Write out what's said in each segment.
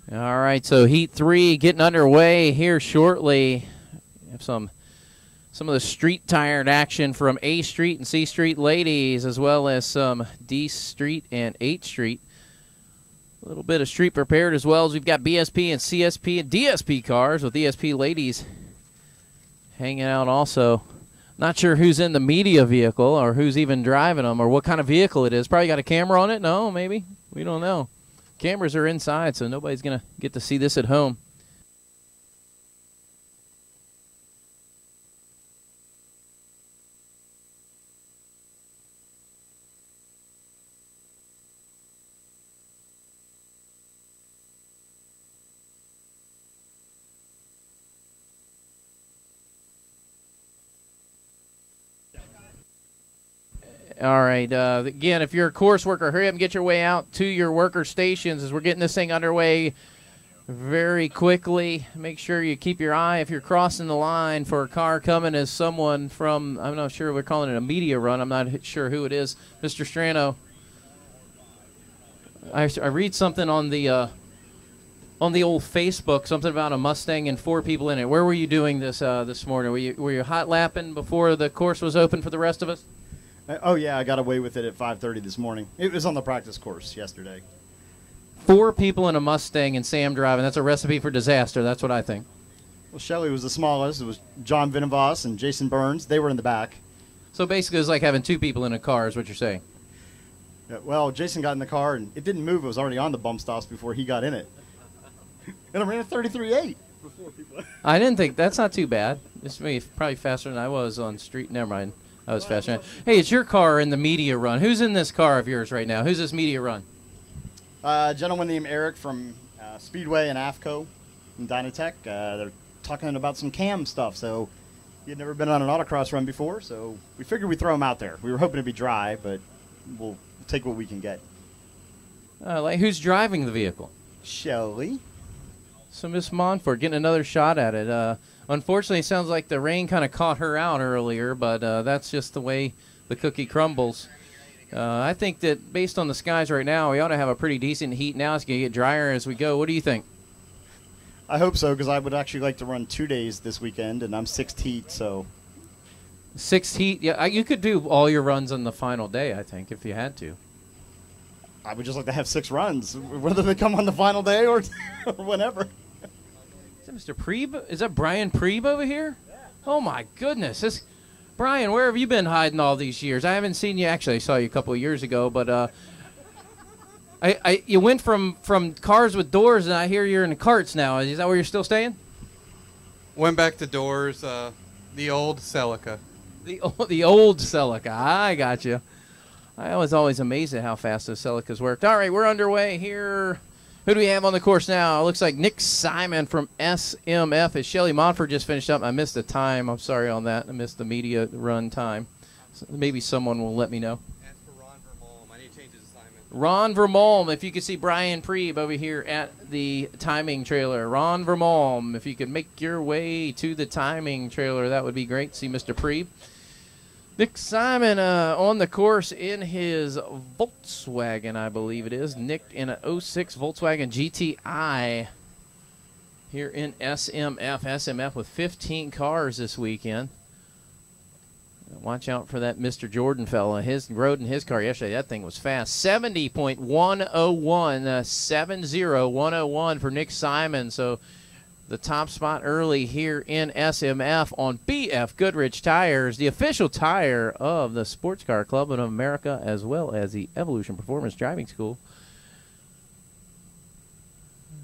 All right, so Heat 3 getting underway here shortly. We have some of the street-tired action from A Street and C Street ladies, as well as some D Street and 8th Street. A little bit of street prepared, as well as we've got BSP and CSP and DSP cars, with ESP ladies hanging out also. Not sure who's in the media vehicle or who's even driving them or what kind of vehicle it is. Probably got a camera on it? No, maybe. We don't know. Cameras are inside, so nobody's going to get to see this at home. All right. Again, if you're a course worker, hurry up and get your way out to your worker stations as we're getting this thing underway very quickly. Make sure you keep your eye if you're crossing the line for a car coming as someone from, I'm not sure, we're calling it a media run. I'm not sure who it is. Mr. Strano. I read something on the old Facebook, something about a Mustang and 4 people in it. Where were you doing this this morning? Were you hot lapping before the course was open for the rest of us? Oh, yeah, I got away with it at 5:30 this morning. It was on the practice course yesterday. 4 people in a Mustang and Sam driving. That's a recipe for disaster. That's what I think. Well, Shelley was the smallest. It was John Vinavos and Jason Burns. They were in the back. So basically it's like having 2 people in a car is what you're saying. Yeah, well, Jason got in the car, and it didn't move. It was already on the bump stops before he got in it. And I ran a 33.8 before people. I didn't think. That's not too bad. This may probably faster than I was on street. Never mind. I was faster. Hey, it's your car in the media run. Who's in this car of yours right now? Who's this media run? A gentleman named Eric from Speedway and AFCO and Dynatech. They're talking about some cam stuff. So he had never been on an autocross run before, so we figured we'd throw him out there. We were hoping to be dry, but we'll take what we can get. Like who's driving the vehicle? Shelley. So Miss Monfort getting another shot at it. Unfortunately, it sounds like the rain kind of caught her out earlier, but that's just the way the cookie crumbles. I think that based on the skies right now, we ought to have a pretty decent heat now. It's going to get drier as we go. What do you think? I hope so, because I would actually like to run 2 days this weekend, and I'm 6th heat, so. 6th heat? Yeah, you could do all your runs on the final day, I think, if you had to. I would just like to have 6 runs, whether they come on the final day or whenever. Is that Mr. Preeb? Is that Brian Preeb over here? Yeah. Oh, my goodness. Brian, where have you been hiding all these years? I haven't seen you. Actually, I saw you a couple of years ago, but you went from cars with doors, and I hear you're in the carts now. Is that where you're still staying? Went back to doors, the old Celica. The old Celica. I got you. I was always amazed at how fast those Celicas worked. All right, we're underway here. Who do we have on the course now? It looks like Nick Simon from SMF. As Shelley Monfort just finished up. I missed the time. I'm sorry on that. I missed the media run time. So maybe someone will let me know. As for Ron Vermolm, I need to change his assignment. Ron Vermolm, if you could see Brian Preeb over here at the timing trailer. Ron Vermolm, if you could make your way to the timing trailer, that would be great. See Mr. Preeb. Nick Simon on the course in his Volkswagen, I believe it is. Nick in an 06 Volkswagen GTI here in SMF. SMF with 15 cars this weekend. Watch out for that Mr. Jordan fella. His rode in his car yesterday. That thing was fast. 70.101, 70.101 for Nick Simon. So the top spot early here in SMF on BF Goodrich Tires, the official tire of the Sports Car Club of America, as well as the Evolution Performance Driving School.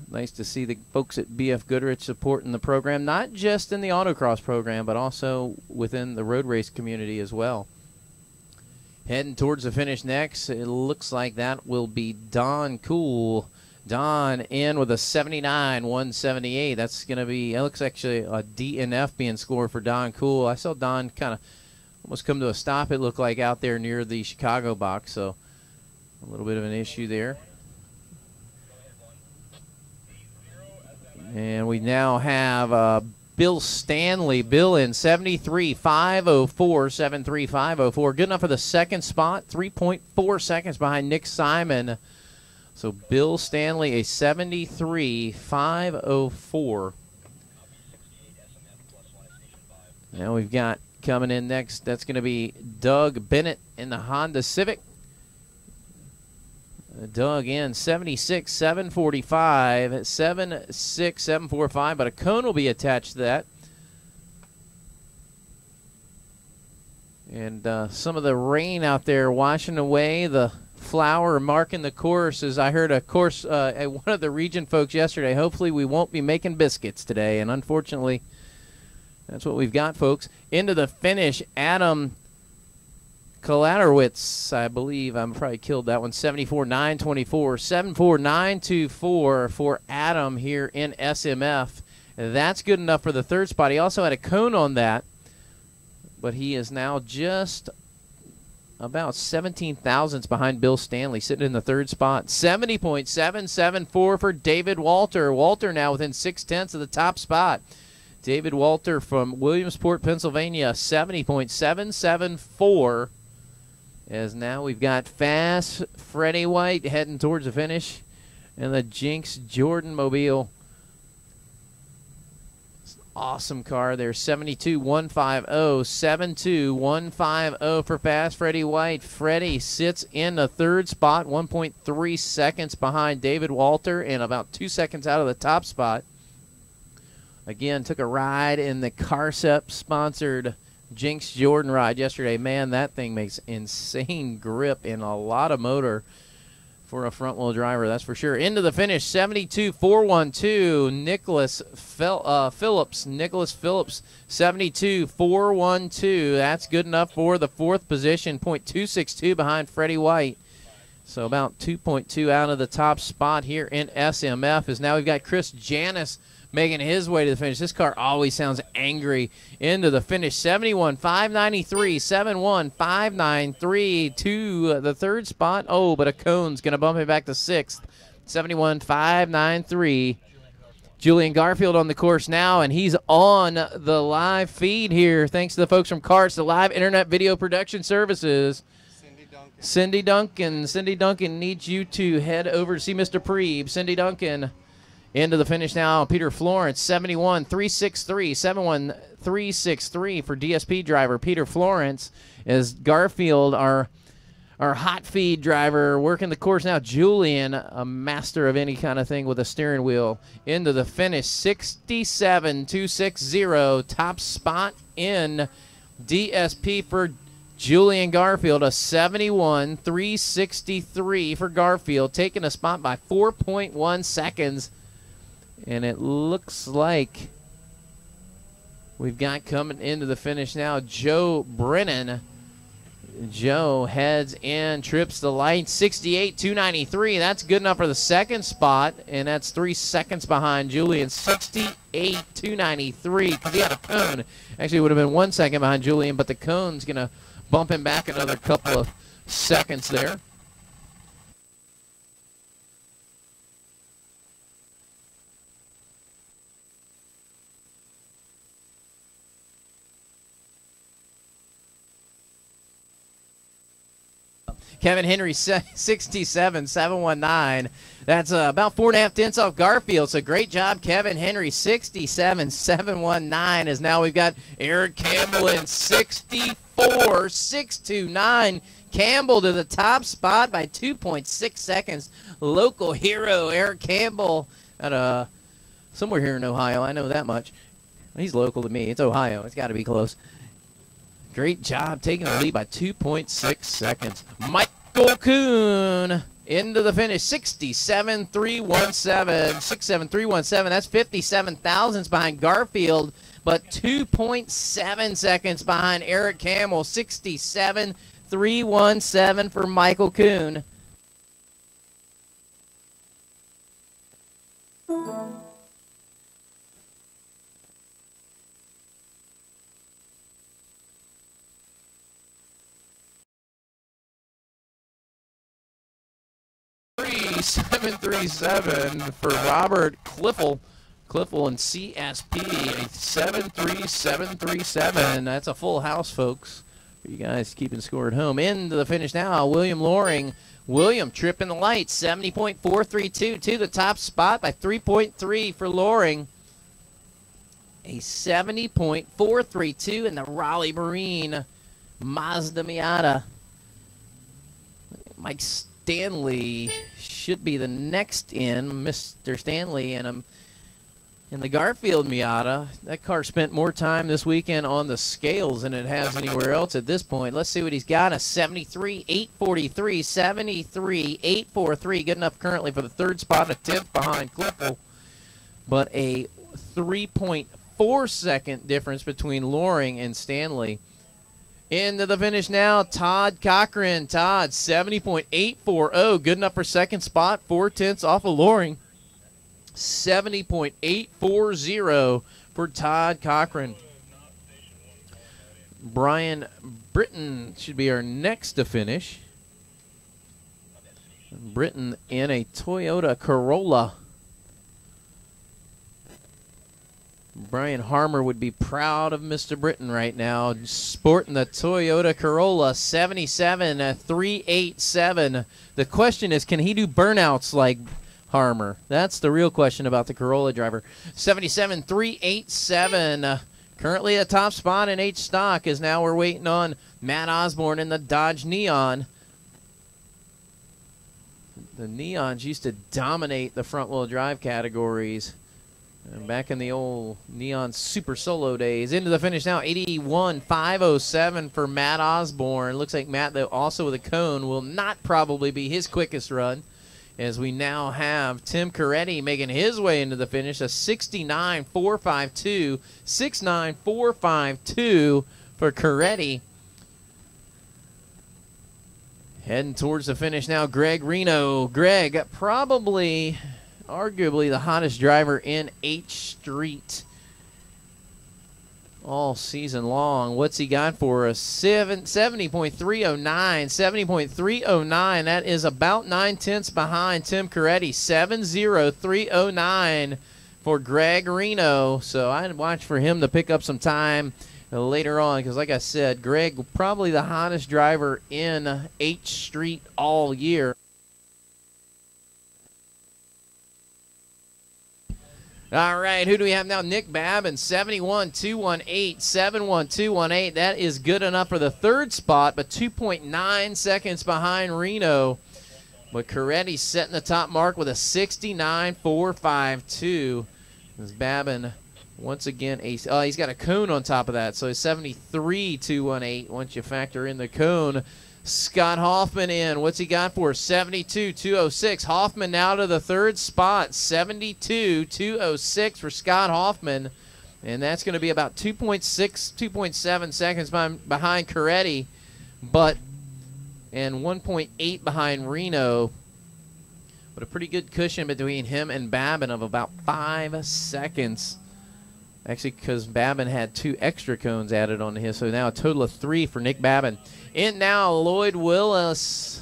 Nice to see the folks at BF Goodrich supporting the program, not just in the autocross program, but also within the road race community as well. Heading towards the finish next, it looks like that will be Don Cool. Don in with a 79-178. That's going to be, it looks actually a DNF being scored for Don Cool. I saw Don kind of almost come to a stop, it looked like, out there near the Chicago box. So a little bit of an issue there. And we now have Bill Stanley. Bill in 73.504, 73.504. Good enough for the second spot. 3.4 seconds behind Nick Simon So Bill Stanley, a 73.504. Now we've got coming in next, that's going to be Doug Bennett in the Honda Civic. Doug in 76.745, 76.745, but a cone will be attached to that. And some of the rain out there washing away the flour, marking the course. As I heard a course at one of the region folks yesterday, hopefully we won't be making biscuits today. And unfortunately, that's what we've got, folks. Into the finish, Adam Kalaterwitz, I believe. I'm probably killed that one. 74.924. 74.924 for Adam here in SMF. That's good enough for the third spot. He also had a cone on that, but he is now just about 17 thousandths behind Bill Stanley, sitting in the third spot. 70.774 for David Walter. Walter now within 6/10 of the top spot. David Walter from Williamsport, Pennsylvania, 70.774. As now we've got fast Freddie White heading towards the finish, and the Jinx Jordan Mobile. Awesome car there, 72.150, 72.150 for fast Freddie White. Freddie sits in the third spot, 1.3 seconds behind David Walter, and about 2 seconds out of the top spot. Again, took a ride in the Carcep-sponsored Jinx Jordan ride yesterday. Man, that thing makes insane grip and a lot of motor for a front-wheel driver, that's for sure. Into the finish, 72.412, Nicholas Phillips. Nicholas Phillips, 72.412. That's good enough for the fourth position, .262 behind Freddie White. So about 2.2 out of the top spot here in SMF. As now we've got Chris Janis making his way to the finish. This car always sounds angry. Into the finish, 71.593, 71.593 to the third spot. Oh, but a cone's going to bump it back to sixth, 71.593. Julian Garfield on the course now, and he's on the live feed here. Thanks to the folks from CARTS, the live internet video production services. Cindy Duncan needs you to head over to see Mr. Preeb. Cindy Duncan. Into the finish now, Peter Florence, 71.363, 71.363 for DSP driver Peter Florence. As Garfield, our hot feed driver, working the course now. Julian, a master of any kind of thing with a steering wheel. Into the finish, 67.260, top spot in DSP for Julian Garfield, a 71.363 for Garfield, taking a spot by 4.1 seconds. And it looks like we've got coming into the finish now Joe Brennan. Joe heads in, trips the light, 68.293. That's good enough for the second spot, and that's 3 seconds behind Julian, 68.293, because he had a cone. Actually, it would have been 1 second behind Julian, but the cone's going to bump him back another couple of seconds there. Kevin Henry, 67.719. That's about 4.5 tenths off Garfield. So great job, Kevin Henry, 67.719. As now we've got Eric Campbell in 64.629. Campbell to the top spot by 2.6 seconds. Local hero Eric Campbell at somewhere here in Ohio. I know that much. He's local to me. It's Ohio. It's got to be close. Great job taking the lead by 2.6 seconds. Michael Kuhn into the finish, 67.317. 67.317. That's 57 thousandths behind Garfield, but 2.7 seconds behind Eric Campbell. 67.317 for Michael Kuhn. $737 for Robert Cliffle and CSP, a 73737. That's a full house, folks, You guys keeping score at home. Into the finish now, William Loring. William tripping the lights, 70.432 to the top spot by 3.3 for Loring. A 70.432 in the Raleigh Marine Mazda Miata. Mike Stanley should be the next in, Mr. Stanley, and in the Garfield Miata. That car spent more time this weekend on the scales than it has anywhere else at this point. Let's see what he's got. A 73.843, 73.843. Good enough currently for the third spot, a 10th behind Klippel. But a 3.4-second difference between Loring and Stanley. Into the finish now, Todd Cochran. Todd, 70.840. Good enough for second spot, 4/10 off of Loring. 70.840 for Todd Cochran. Brian Britton should be our next to finish. Britton in a Toyota Corolla. Brian Harmer would be proud of Mr. Britton right now, sporting the Toyota Corolla 77.387. The question is, can he do burnouts like Harmer? That's the real question about the Corolla driver. 77.387. Currently a top spot in H stock, as now we're waiting on Matt Osborne in the Dodge Neon. The Neons used to dominate the front-wheel drive categories. And back in the old Neon Super Solo days. Into the finish now, 81.507 for Matt Osborne. Looks like Matt, though, also with a cone, will not probably be his quickest run, as we now have Tim Coretti making his way into the finish, a 69.452, 69.452 for Coretti. Heading towards the finish now, Greg Reno. Greg, probably, arguably the hottest driver in H Street all season long. What's he got for us? 70.309. 70.309. That is about 9/10 behind Tim Coretti. 70.309 for Greg Reno. So I'd watch for him to pick up some time later on, because like I said, Greg, probably the hottest driver in H Street all year. All right, who do we have now? Nick Babin, 71.218, 71.218. That is good enough for the third spot, but 2.9 seconds behind Reno. But Coretti's setting the top mark with a 69.452. As Babin, once again, he's got a cone on top of that, so it's 73.218 once you factor in the cone. Scott Hoffman in. What's he got for 72.206? Hoffman now to the third spot. 72.206 for Scott Hoffman. And that's going to be about 2.6, 2.7 seconds behind Coretti, and 1.8 behind Reno. But a pretty good cushion between him and Babin of about 5 seconds. Actually, because Babin had 2 extra cones added on his, so now a total of 3 for Nick Babin. In now, Lloyd Willis,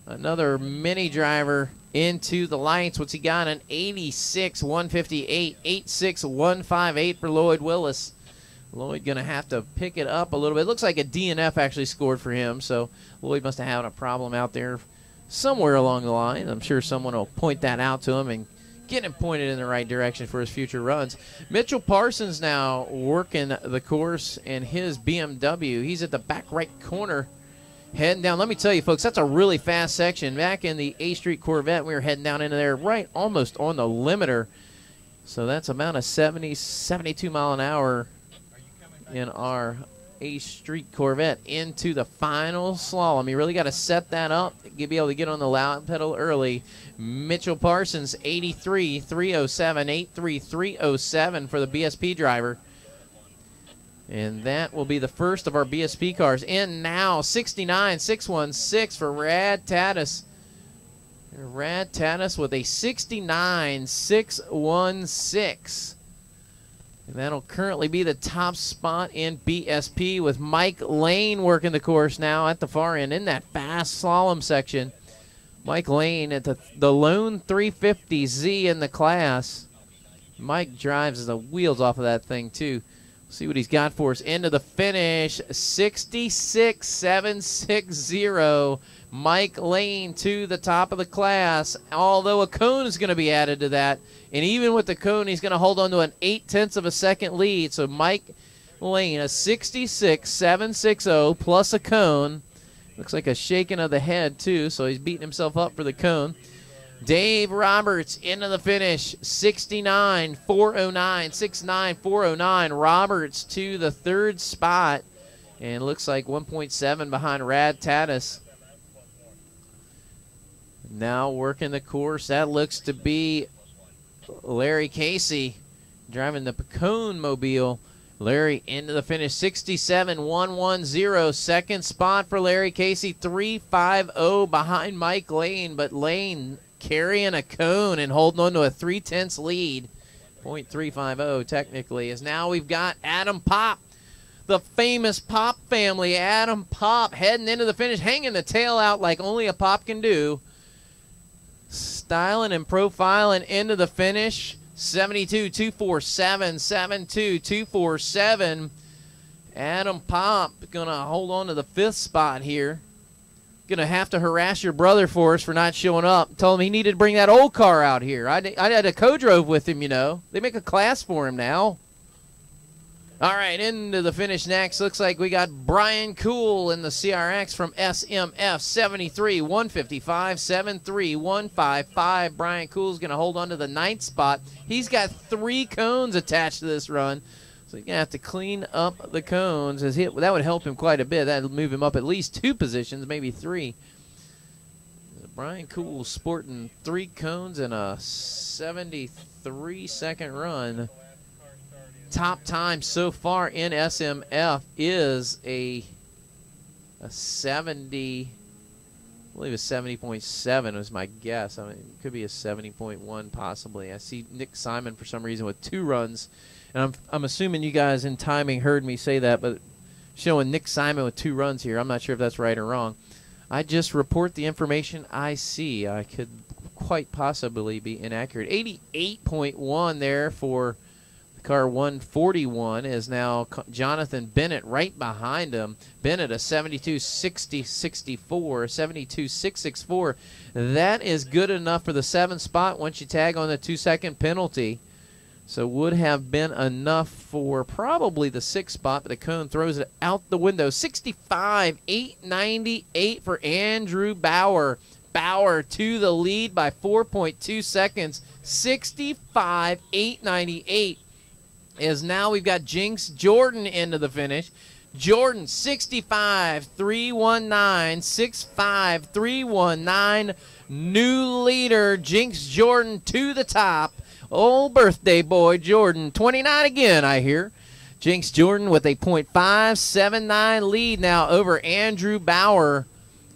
another mini driver into the lights. What's he got? An 86.158, 86.158 for Lloyd Willis. Lloyd going to have to pick it up a little bit. It looks like a DNF actually scored for him, so Lloyd must have had a problem out there somewhere along the line. I'm sure someone will point that out to him and get him pointed in the right direction for his future runs. Mitchell Parsons now working the course in his BMW. He's at the back right corner heading down. Let me tell you, folks, that's a really fast section. Back in the A Street Corvette, we were heading down into there right almost on the limiter. So that's about a 70, 72 mile an hour in our A Street Corvette into the final slalom. You really got to set that up to be able to get on the loud pedal early. Mitchell Parsons, 83.307, 83.307 for the BSP driver. And that will be the first of our BSP cars. In now, 69.616 for Rad Tatis. Rad Tatis with a 69.616. And that'll currently be the top spot in BSP, with Mike Lane working the course now at the far end in that fast slalom section. Mike Lane at the lone 350Z in the class. Mike drives the wheels off of that thing, too. See what he's got for us. Into the finish, 66.760. Mike Lane to the top of the class, although a cone is going to be added to that. And even with the cone, he's going to hold on to an 0.8 of a second lead. So Mike Lane, a 66.760 plus a cone. Looks like a shaking of the head, too, so he's beating himself up for the cone. Dave Roberts into the finish, 69.409, 69.409. Roberts to the third spot, and looks like 1.7 behind Rad Tatis. Now working the course, that looks to be Larry Casey driving the Pacone Mobile. Larry into the finish, 67.110. Second spot for Larry Casey, 3.50 behind Mike Lane, but Lane carrying a cone and holding on to a 0.3 lead. 0.350 technically, as now we've got Adam Pop, the famous Pop family. Adam Pop heading into the finish, hanging the tail out like only a Pop can do. Styling and profiling into the finish. 72.247, 72.247. Adam Pop going to hold on to the fifth spot here. Going to have to harass your brother for us for not showing up. Told him he needed to bring that old car out here. I had a co-drove with him, you know. They make a class for him now. All right, into the finish next. Looks like we got Brian Cool in the CRX from SMF, 73.155, 73.155. Brian Cool's going to hold on to the ninth spot. He's got 3 cones attached to this run, so you're going to have to clean up the cones. That would help him quite a bit. That would move him up at least 2 positions, maybe 3. Brian Cool sporting 3 cones in a 73-second run. Top time so far in SMF is a 70, I believe a 70.7 was my guess. I mean, it could be a 70.1 possibly. I see Nick Simon for some reason with 2 runs, and I'm assuming you guys in timing heard me say that, but showing Nick Simon with 2 runs here, I'm not sure if that's right or wrong. I just report the information I see. I could quite possibly be inaccurate. 88.1 there for car 141 is now Jonathan Bennett right behind him. Bennett a 72.60.64, 72.664. That is good enough for the 7th spot once you tag on the 2-second penalty. So would have been enough for probably the 6th spot, but the cone throws it out the window. 65.898 for Andrew Bauer. Bauer to the lead by 4.2 seconds. 65.898. Is now we've got Jinx Jordan into the finish. Jordan, 65.319, 65.319. New leader, Jinx Jordan to the top. Old birthday boy Jordan, 29 again, I hear. Jinx Jordan with a .579 lead now over Andrew Bauer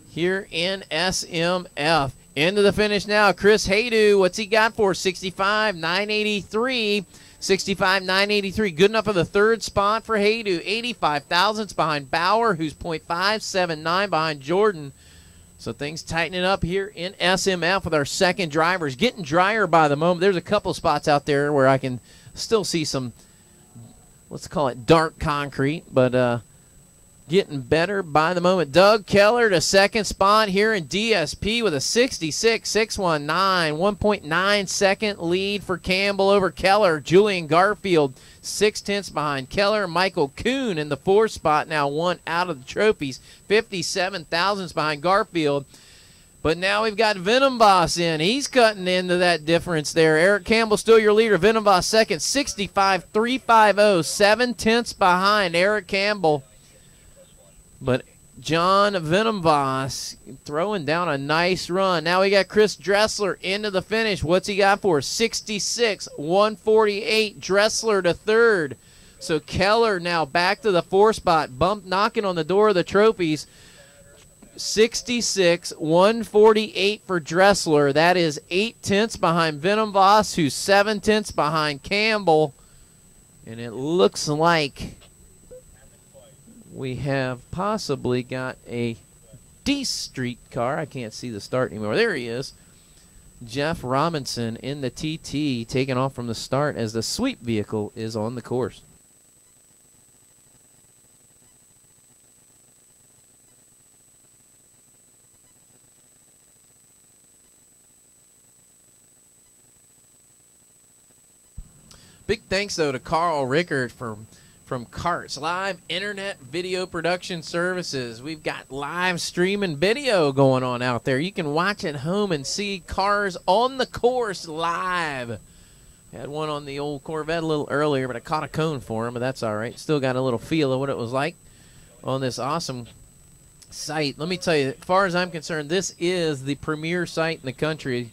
here in SMF. Into the finish now, Chris Haydu. What's he got for 65.983? 65.983, good enough for the 3rd spot for Haydu. 85 thousandths behind Bauer, who's .579 behind Jordan. So things tightening up here in SMF with our second drivers. Getting drier by the moment. There's a couple spots out there where I can still see some, let's call it dark concrete, but getting better by the moment. Doug Keller to 2nd spot here in DSP with a 66.619, 1.9 second lead for Campbell over Keller. Julian Garfield 0.6 behind Keller. Michael Kuhn in the 4th spot, now 1 out of the trophies. 57 thousandths behind Garfield. But now we've got Venom Boss in. He's cutting into that difference there. Eric Campbell still your leader. Venom Boss second, 65.350, 7/10 behind Eric Campbell. But John Venom Voss throwing down a nice run. Now we got Chris Dressler into the finish. What's he got for? 66.148. Dressler to 3rd. So Keller now back to the 4th spot. Knocking on the door of the trophies. 66.148 for Dressler. That is 8/10 behind Venom Voss, who's 7/10 behind Campbell. And it looks like we have possibly got a D Street car. I can't see the start anymore. There he is. Jeff Robinson in the TT taking off from the start as the sweep vehicle is on the course. Big thanks, though, to Carl Rickard from Carts Live Internet Video Production Services. We've got live streaming video going on out there. You can watch at home and see cars on the course live. Had one on the old Corvette a little earlier, but I caught a cone for him, but that's all right. Still got a little feel of what it was like on this awesome site. Let me tell you, as far as I'm concerned, this is the premier site in the country,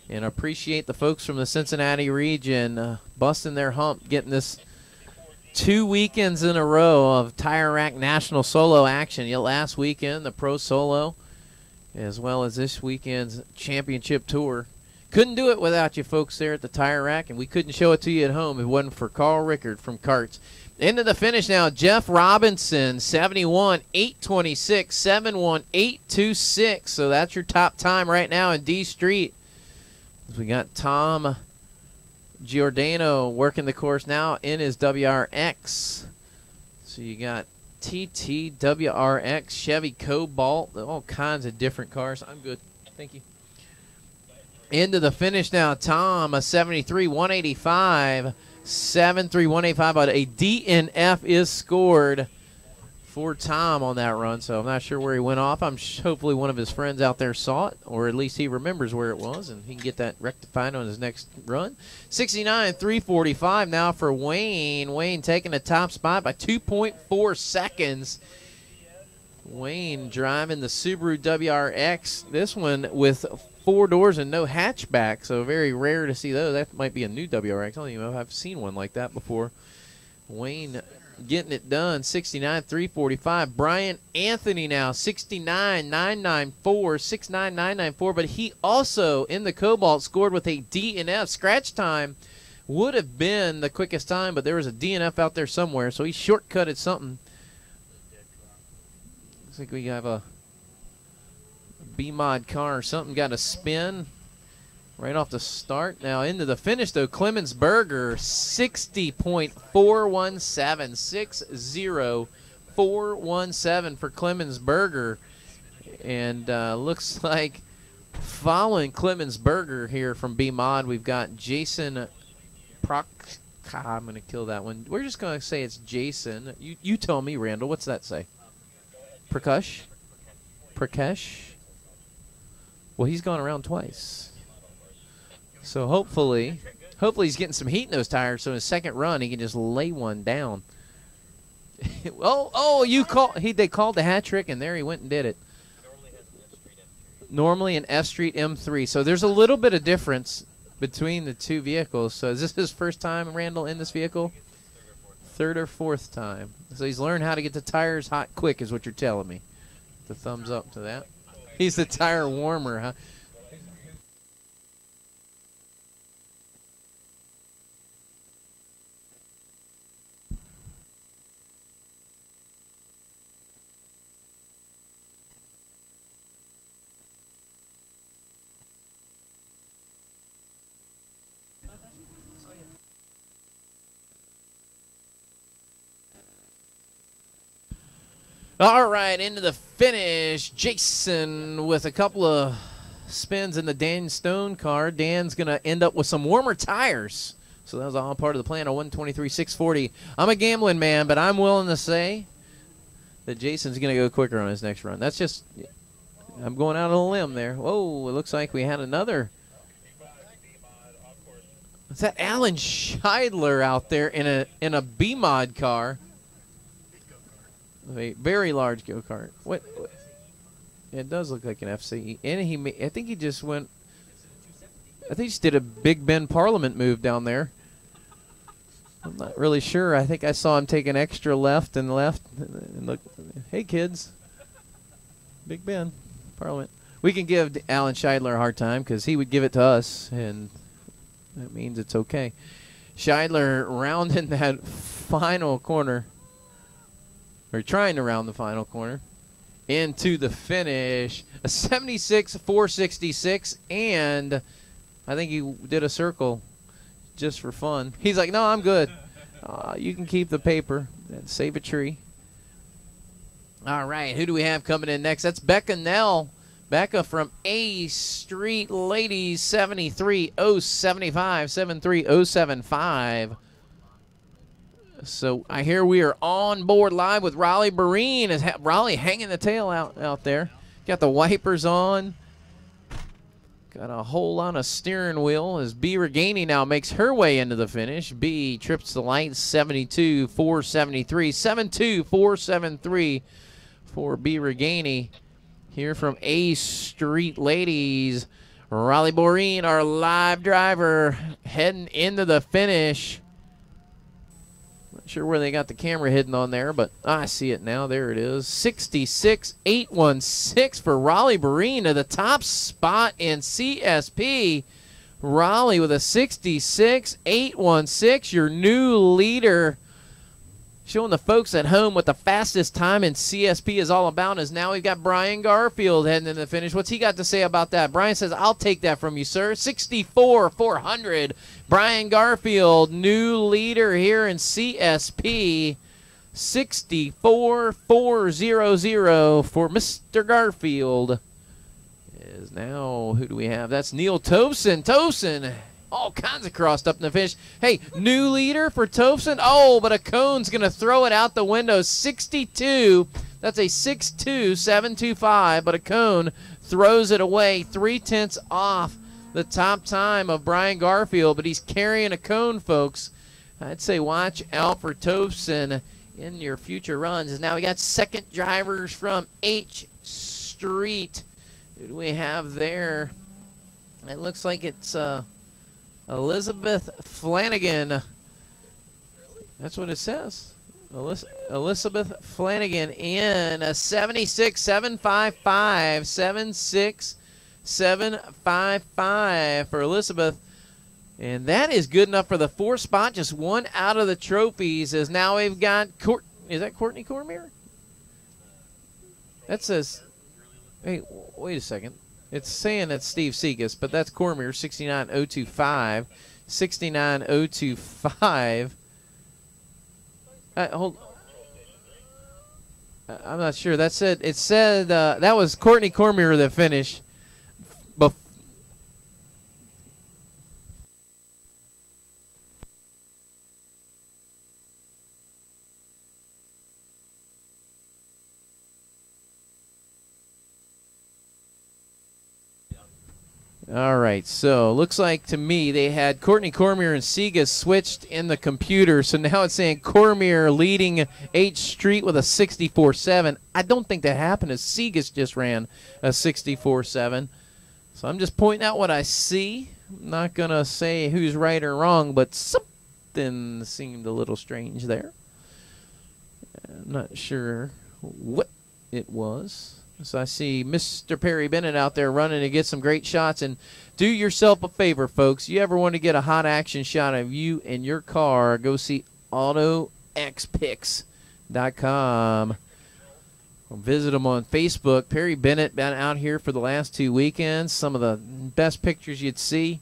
and I appreciate the folks from the Cincinnati region busting their hump, getting this 2 weekends in a row of Tire Rack National Solo action. Last weekend, the Pro Solo, as well as this weekend's Championship Tour. Couldn't do it without you folks there at the Tire Rack, and we couldn't show it to you at home if it wasn't for Carl Rickard from Carts. Into the finish now, Jeff Robinson, 71.826, 71.826. So that's your top time right now in D Street. We got Tom Giordano working the course now in his WRX. So you got TT, WRX, Chevy Cobalt, all kinds of different cars. I'm good. Thank you. Into the finish now, Tom, a 73.185, 73.185, but a DNF is scored for Tom on that run, so I'm not sure where he went off. Hopefully one of his friends out there saw it, or at least he remembers where it was, and he can get that rectified on his next run. 69.345 now for Wayne. Wayne taking the top spot by 2.4 seconds. Wayne driving the Subaru WRX. This one with 4 doors and no hatchback, so very rare to see those. That might be a new WRX. I don't even know if I've seen one like that before. Wayne getting it done, 69.345. Brian Anthony now, 69.994, 69.994, but he also, in the Cobalt, scored with a DNF. Scratch time would have been the quickest time, but there was a DNF out there somewhere, so he shortcutted something. Looks like we have a B-Mod car or something, got a spin right off the start. Now into the finish, though, Clemens Berger, 60.417, 60.417 for Clemens Berger. And looks like following Clemens Berger here from B-Mod, we've got Jason I'm going to kill that one. We're just going to say it's Jason. You tell me, Randall. What's that say? Prakash? Well, he's gone around twice. So hopefully he's getting some heat in those tires, so in his second run he can just lay one down. They called the hat trick, and there he went and did it. Normally an F Street M3. So there's a little bit of difference between the two vehicles. So is this his first time, Randall, in this vehicle? Third or fourth time. So he's learned how to get the tires hot quick, is what you're telling me. The thumbs up to that. He's the tire warmer, huh? All right, into the finish. Jason with a couple of spins in the Dan Stone car. Dan's going to end up with some warmer tires. So that was all part of the plan, a 123.640. I'm a gambling man, but I'm willing to say that Jason's going to go quicker on his next run. That's just, I'm going out on a limb there. Whoa, it looks like we had another. Is that Alan Scheidler out there in a B-Mod car? A very large go-kart. What? It does look like an FCE. And I think he just went, I think he just did a Big Ben Parliament move down there. I'm not really sure. I think I saw him take an extra left. And look, hey, kids. Big Ben Parliament. We can give Alan Scheidler a hard time because he would give it to us, and that means it's okay. Scheidler rounding that final corner. Or trying to round the final corner into the finish. A 76.466, and I think he did a circle just for fun. He's like, no, I'm good. You can keep the paper and save a tree. All right, who do we have coming in next? That's Becca Nell. Becca from A Street Ladies, 73.075, 73.075. So I hear we are on board live with Raleigh Barine. Is Raleigh hanging the tail out there? Got the wipers on. Got a hole on a steering wheel as B. Reganey now makes her way into the finish. B trips the light 72-473. 72-473 for B. Reganey. Here from A Street Ladies. Raleigh Barine, our live driver, heading into the finish. Not sure where they got the camera hidden on there, but I see it now. There it is. 66-816 for Raleigh Barine to the top spot in CSP. Raleigh with a 66-816, your new leader. Showing the folks at home what the fastest time in CSP is all about is now we've got Brian Garfield heading into the finish. What's he got to say about that? Brian says, I'll take that from you, sir. 64-400. Brian Garfield, new leader here in CSP. 64-400 for Mr. Garfield. Is now, who do we have? That's Neil Tobson. Tobson, all kinds of crossed up in the finish. Hey, new leader for Tobson. Oh, but a cone's going to throw it out the window. 62. That's a 6.2-725, but a cone throws it away. 3/10 off the top time of Brian Garfield, but he's carrying a cone, folks. I'd say watch out for Tobson in your future runs. And now we got second drivers from H Street. Who do we have there? It looks like it's Elizabeth Flanagan. That's what it says. Elizabeth Flanagan in a 76-755. 76-755 for Elizabeth. And that is good enough for the fourth spot. Just one out of the trophies. As now we've got is that Courtney Cormier? That says, hey, wait a second. It's saying that's Steve Segas, but that's Cormier, 69-025. 69-025. Hold. I'm not sure. It said that was Courtney Cormier that finished. All right, so looks like to me they had Courtney Cormier and Segas switched in the computer, so now it's saying Cormier leading H Street with a 64.7. I don't think that happened as Segas just ran a 64.7. So I'm just pointing out what I see. I'm not going to say who's right or wrong, but something seemed a little strange there. I'm not sure what it was. So I see Mr. Perry Bennett out there running to get some great shots. And do yourself a favor, folks. You ever want to get a hot action shot of you and your car, go see AutoXPix.com. Or visit them on Facebook. Perry Bennett been out here for the last 2 weekends. Some of the best pictures you'd see.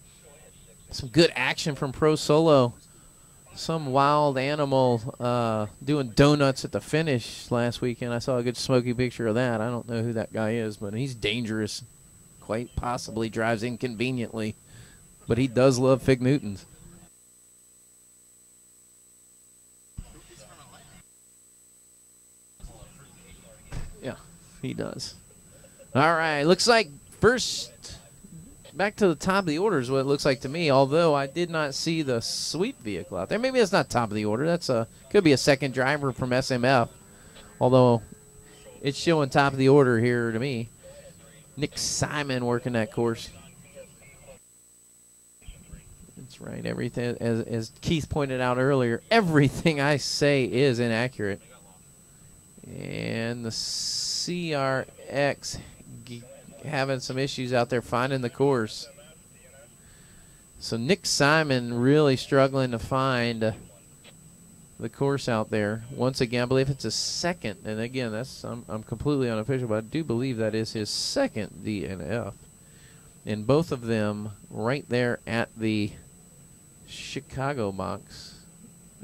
Some good action from Pro Solo. Some wild animal doing donuts at the finish last weekend. I saw a good smoky picture of that. I don't know who that guy is, but he's dangerous. Quite possibly drives inconveniently. But he does love Fig Newtons. Yeah, he does. All right, looks like first... Back to the top of the order is what it looks like to me, although I did not see the sweep vehicle out there. Maybe it's not top of the order. That's could be a second driver from SMF, although it's showing top of the order here to me. Nick Simon working that course. That's right. Everything, as Keith pointed out earlier, everything I say is inaccurate. And the CRX having some issues out there finding the course. So Nick Simon really struggling to find the course out there. Once again, I believe it's a second. And again, that's I'm completely unofficial, but I do believe that is his second DNF. And both of them right there at the Chicago box.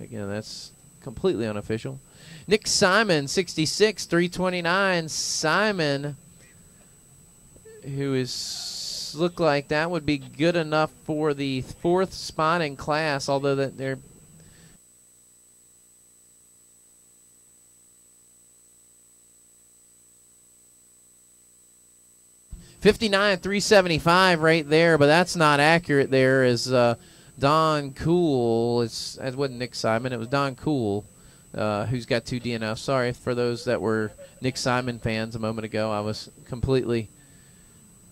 Again, that's completely unofficial. Nick Simon, 66, 329. Simon, who is look like that would be good enough for the fourth spot in class, although that they're 59.375 right there, but that's not accurate there as Don Cool. It wasn't Nick Simon. It was Don Cool who's got 2 DNFs. Sorry for those that were Nick Simon fans a moment ago. I was completely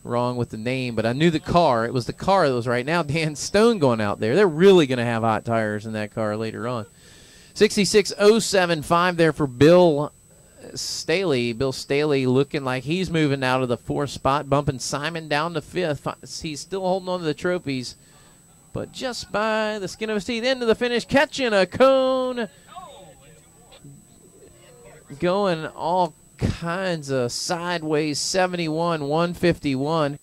wrong with the name, but I knew the car. It was the car that was right. Now Dan Stone going out there. They're really going to have hot tires in that car later on. 66.075 there for Bill Staley. Bill Staley looking like he's moving out of the 4th spot, bumping Simon down to 5th. He's still holding on to the trophies, but just by the skin of his teeth. Into the finish, catching a cone. Going all kinds of sideways, 71-151.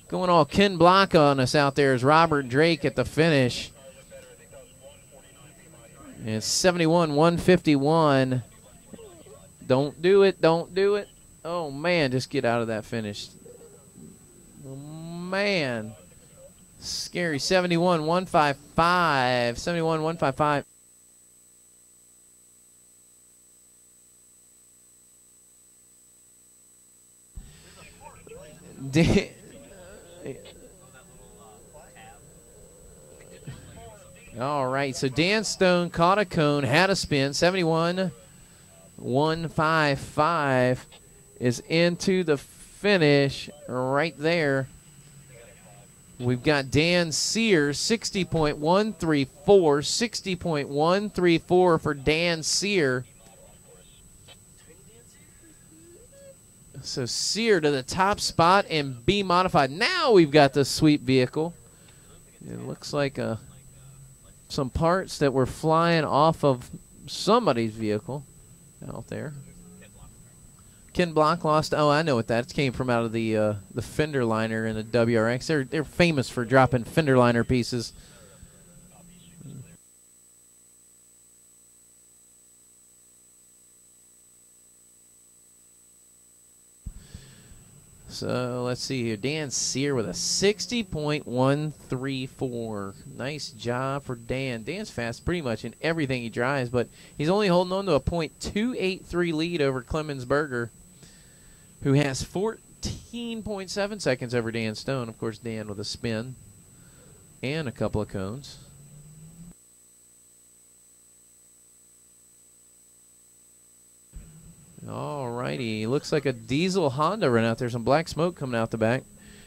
Going all Ken Block on us out there is Robert Drake at the finish. And it's 71-151. Don't do it. Don't do it. Oh, man, just get out of that finish. Oh, man. Scary. 71-155. 71-155. All right, so Dan Stone caught a cone, had a spin. 71-155 is into the finish right there. We've got Dan Sear, 60.134, 60.134 for Dan Sear. So Sear to the top spot and B modified. Now we've got the sweep vehicle. It looks like some parts that were flying off of somebody's vehicle out there. Ken Block lost. Oh, I know what that came from, out of the fender liner in the WRX. They're famous for dropping fender liner pieces. So let's see here. Dan Sear with a 60.134. Nice job for Dan. Dan's fast pretty much in everything he drives, but he's only holding on to a .283 lead over Clemens Berger, who has 14.7 seconds over Dan Stone. Of course, Dan with a spin and a couple of cones. All righty. Looks like a diesel Honda run out there. Some black smoke coming out the back.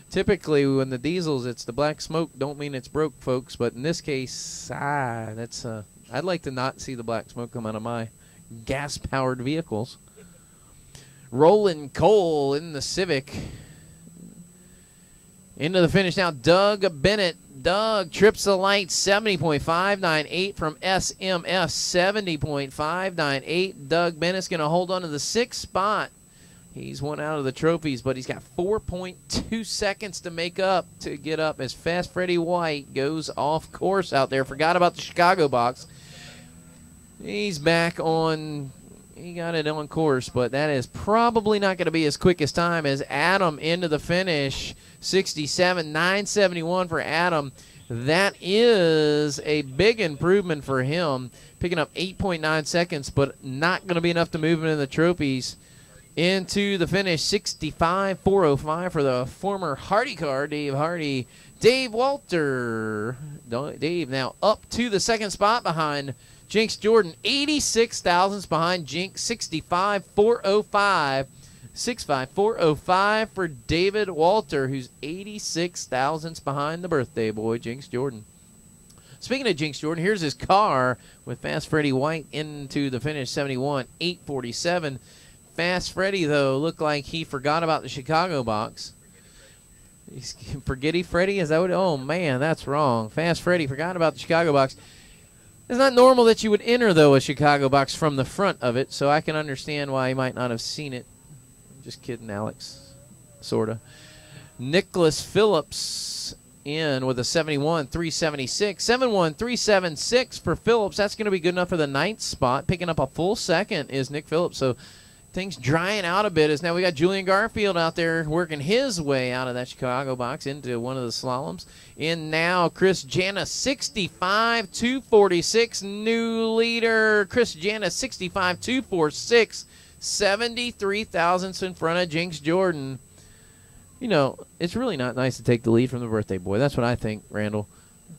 Typically, when the diesels, it's the black smoke. Don't mean it's broke, folks. But in this case, that's I'd like to not see the black smoke come out of my gas-powered vehicles. Roland Cole in the Civic. Into the finish now, Doug Bennett. Doug trips the light, 70.598 from SMF, 70.598. Doug Bennett's going to hold on to the 6th spot. He's one out of the trophies, but he's got 4.2 seconds to make up to get up as Fast Freddie White goes off course out there. Forgot about the Chicago box. He's back on. He got it on course, but that is probably not going to be his quickest time as Adam into the finish. 67.971 for Adam. That is a big improvement for him, picking up 8.9 seconds, but not going to be enough to move him in the trophies. Into the finish, 65.405 for the former Hardy car, Dave Hardy. Dave Walter. Dave now up to the 2nd spot behind Jinx Jordan. 86 thousandths behind Jinx. 65.405. 65.405 for David Walter, who's 86 thousandths behind the birthday boy, Jinx Jordan. Speaking of Jinx Jordan, here's his car with Fast Freddie White into the finish, 71.847. Fast Freddie, though, looked like he forgot about the Chicago box. Forgetty Freddie? Is that what? Oh, man, that's wrong. Fast Freddie forgot about the Chicago box. It's not normal that you would enter, though, a Chicago box from the front of it, so I can understand why he might not have seen it. Just kidding, Alex. Sort of. Nicholas Phillips in with a 71.376. 71.376 for Phillips. That's going to be good enough for the 9th spot. Picking up a full second is Nick Phillips. So things drying out a bit as now we got Julian Garfield out there working his way out of that Chicago box into one of the slaloms. And now Chris Janis, 65-246, new leader. Chris Janis, 65-246, 73 thousandths in front of Jinx Jordan. You know, it's really not nice to take the lead from the birthday boy. That's what I think, Randall.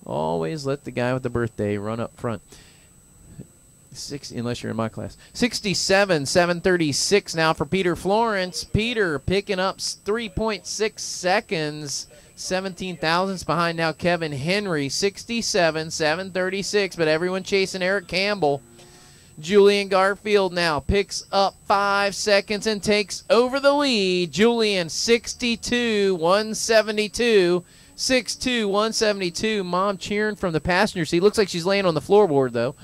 Always let the guy with the birthday run up front. 60, unless you're in my class. 67-736 now for Peter Florence. Peter picking up 3.6 seconds, 17 thousandths behind now Kevin Henry. 67-736, but everyone chasing Eric Campbell. Julian Garfield now picks up 5 seconds and takes over the lead. Julian, 62-172. 6'2", 172. Mom cheering from the passenger seat. Looks like she's laying on the floorboard, though.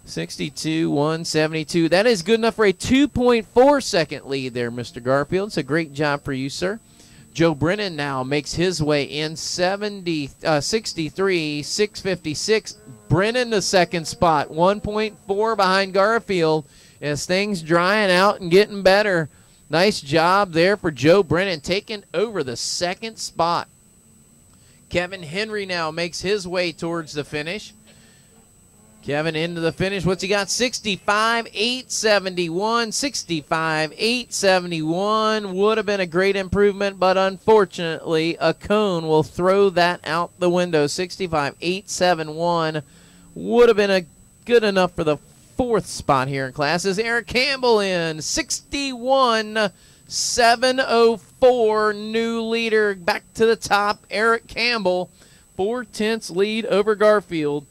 62-172. That is good enough for a 2.4 second lead there, Mr. Garfield. It's a great job for you, sir. Joe Brennan now makes his way in 63-656. Brennan the second spot, 1.4 behind Garfield as things drying out and getting better. Nice job there for Joe Brennan taking over the second spot. Kevin Henry now makes his way towards the finish. Kevin into the finish. What's he got? 65-871. 65-871. Would have been a great improvement, but unfortunately, a cone will throw that out the window. 65-871 would have been good enough for the fourth spot here in class. As Eric Campbell in 61-704. New leader back to the top. Eric Campbell, 4/10 lead over Garfield.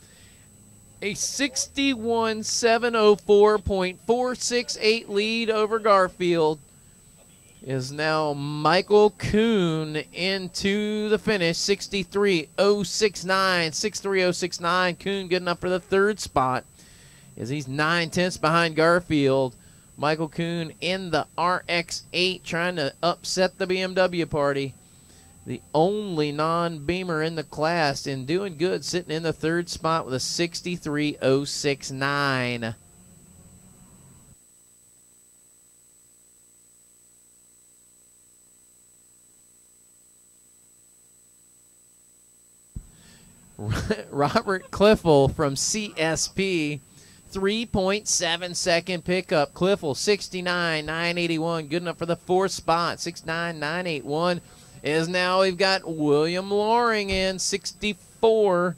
A 61-704.468 lead over Garfield is now Michael Kuhn into the finish. 63-069. 63-069. Kuhn good enough for the third spot as he's 9/10 behind Garfield. Michael Kuhn in the RX-8 trying to upset the BMW party. The only non-beamer in the class and doing good, sitting in the third spot with a 63-069. Robert Cliffel from CSP, 3.7 second pickup. Cliffel, 69-981, good enough for the fourth spot. 69-981. Is now we've got William Loring in 64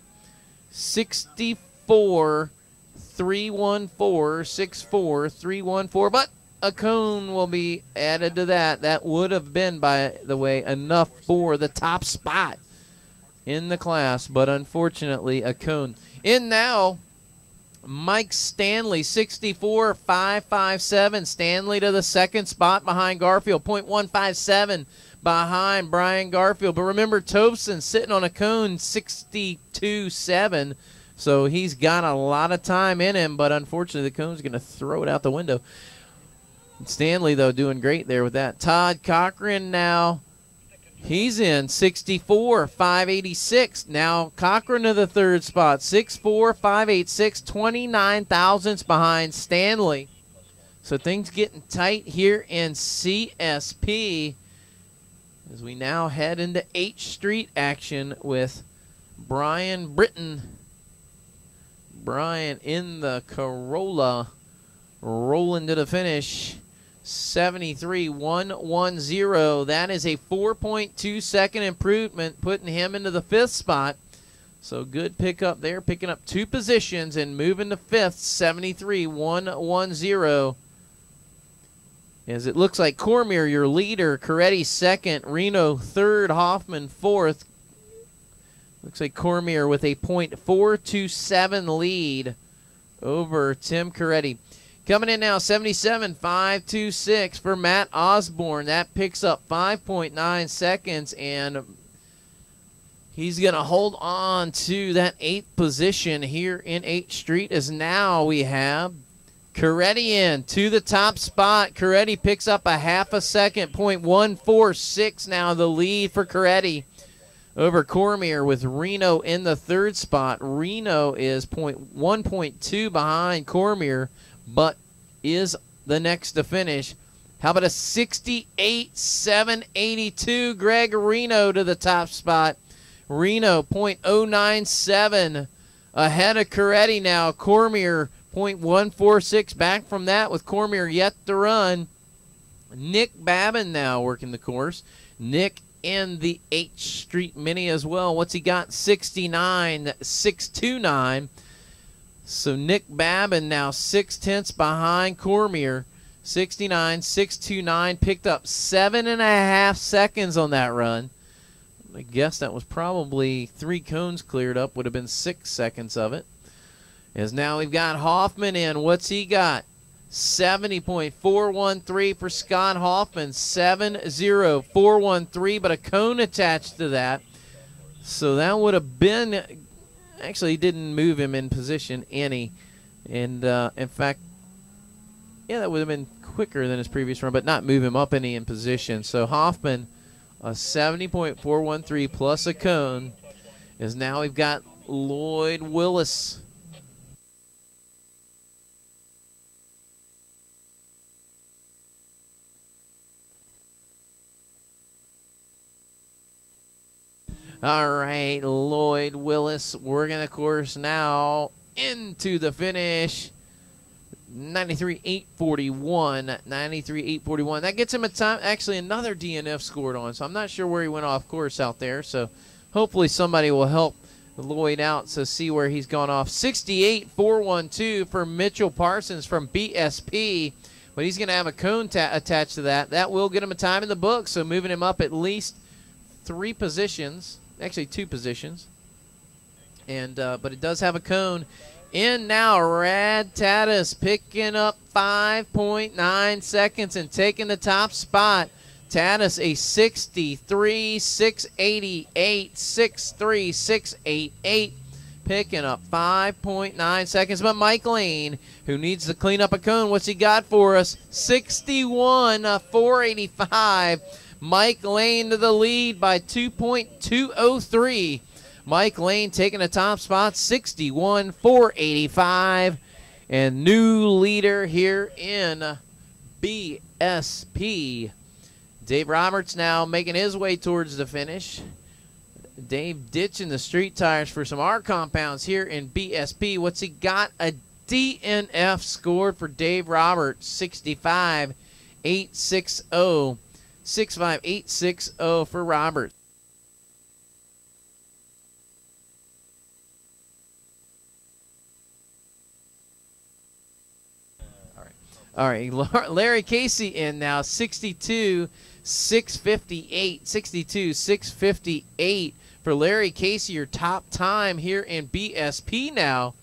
314 64 314, but a cone will be added to that. That would have been, by the way, enough for the top spot in the class, but unfortunately a cone. In now Mike Stanley, 64 557. Stanley to the second spot behind Garfield, 0.157 behind Brian Garfield. But remember, Tovson sitting on a cone, 62.7. So he's got a lot of time in him, but unfortunately the cone's going to throw it out the window. Stanley, though, doing great there with that. Todd Cochran now, he's in 64 586. Now Cochran to the third spot, 64 586, 29 thousandths behind Stanley. So things getting tight here in CSP as we now head into H Street action with Brian Britton. Brian in the Corolla, rolling to the finish. 73-110. That is a 4.2 second improvement, putting him into the fifth spot. So good pickup there, picking up 2 positions and moving to fifth. 73-110. As it looks like Cormier, your leader, Coretti second, Reno third, Hoffman fourth. Looks like Cormier with a .427 lead over Tim Coretti. Coming in now, 77-526 for Matt Osborne. That picks up 5.9 seconds, and he's going to hold on to that 8th position here in H Street, as now we have Coretti in to the top spot. Coretti picks up a half a second, .146 now the lead for Coretti over Cormier, with Reno in the third spot. Reno is 1.2 behind Cormier, but is the next to finish. How about a 68.782? Greg Reno to the top spot. Reno, .097 ahead of Coretti now. Cormier, .146 back from that with Cormier yet to run. Nick Babin now working the course. Nick in the H Street Mini as well. What's he got? 69.629. So Nick Babin now 0.6 behind Cormier. 69.629. Picked up 7.5 seconds on that run. I guess that was probably 3 cones cleared up. Would have been 6 seconds of it. As now we've got Hoffman in. What's he got? 70.413 for Scott Hoffman. 70.413, but a cone attached to that. So that would have been, actually didn't move him in position any. And in fact, yeah, that would have been quicker than his previous run, but not move him up any in position. So Hoffman, a 70.413 plus a cone, is now we've got Lloyd Willis. All right, Lloyd Willis working the course now into the finish. 93.841, 93.841. That gets him a time. Actually, another DNF scored on, so I'm not sure where he went off course out there. So hopefully somebody will help Lloyd out to see where he's gone off. 68.412 for Mitchell Parsons from BSP, but he's going to have a cone attached to that. That will get him a time in the book, so moving him up at least 3 positions, actually 2 positions. And but it does have a cone. In now, Rad Tatis picking up 5.9 seconds and taking the top spot. Tatis a 63.688, 63.688, picking up 5.9 seconds. But Mike Lane, who needs to clean up a cone, what's he got for us? 61.485. Mike Lane to the lead by 2.203. Mike Lane taking the top spot, 61.485. And new leader here in BSP. Dave Roberts now making his way towards the finish. Dave ditching the street tires for some R compounds here in BSP. What's he got? A DNF scored for Dave Roberts, 65.860. 65.860 for Roberts. All right, Larry Casey in now, 62.658, 62.658 for Larry Casey, your top time here in BSP now.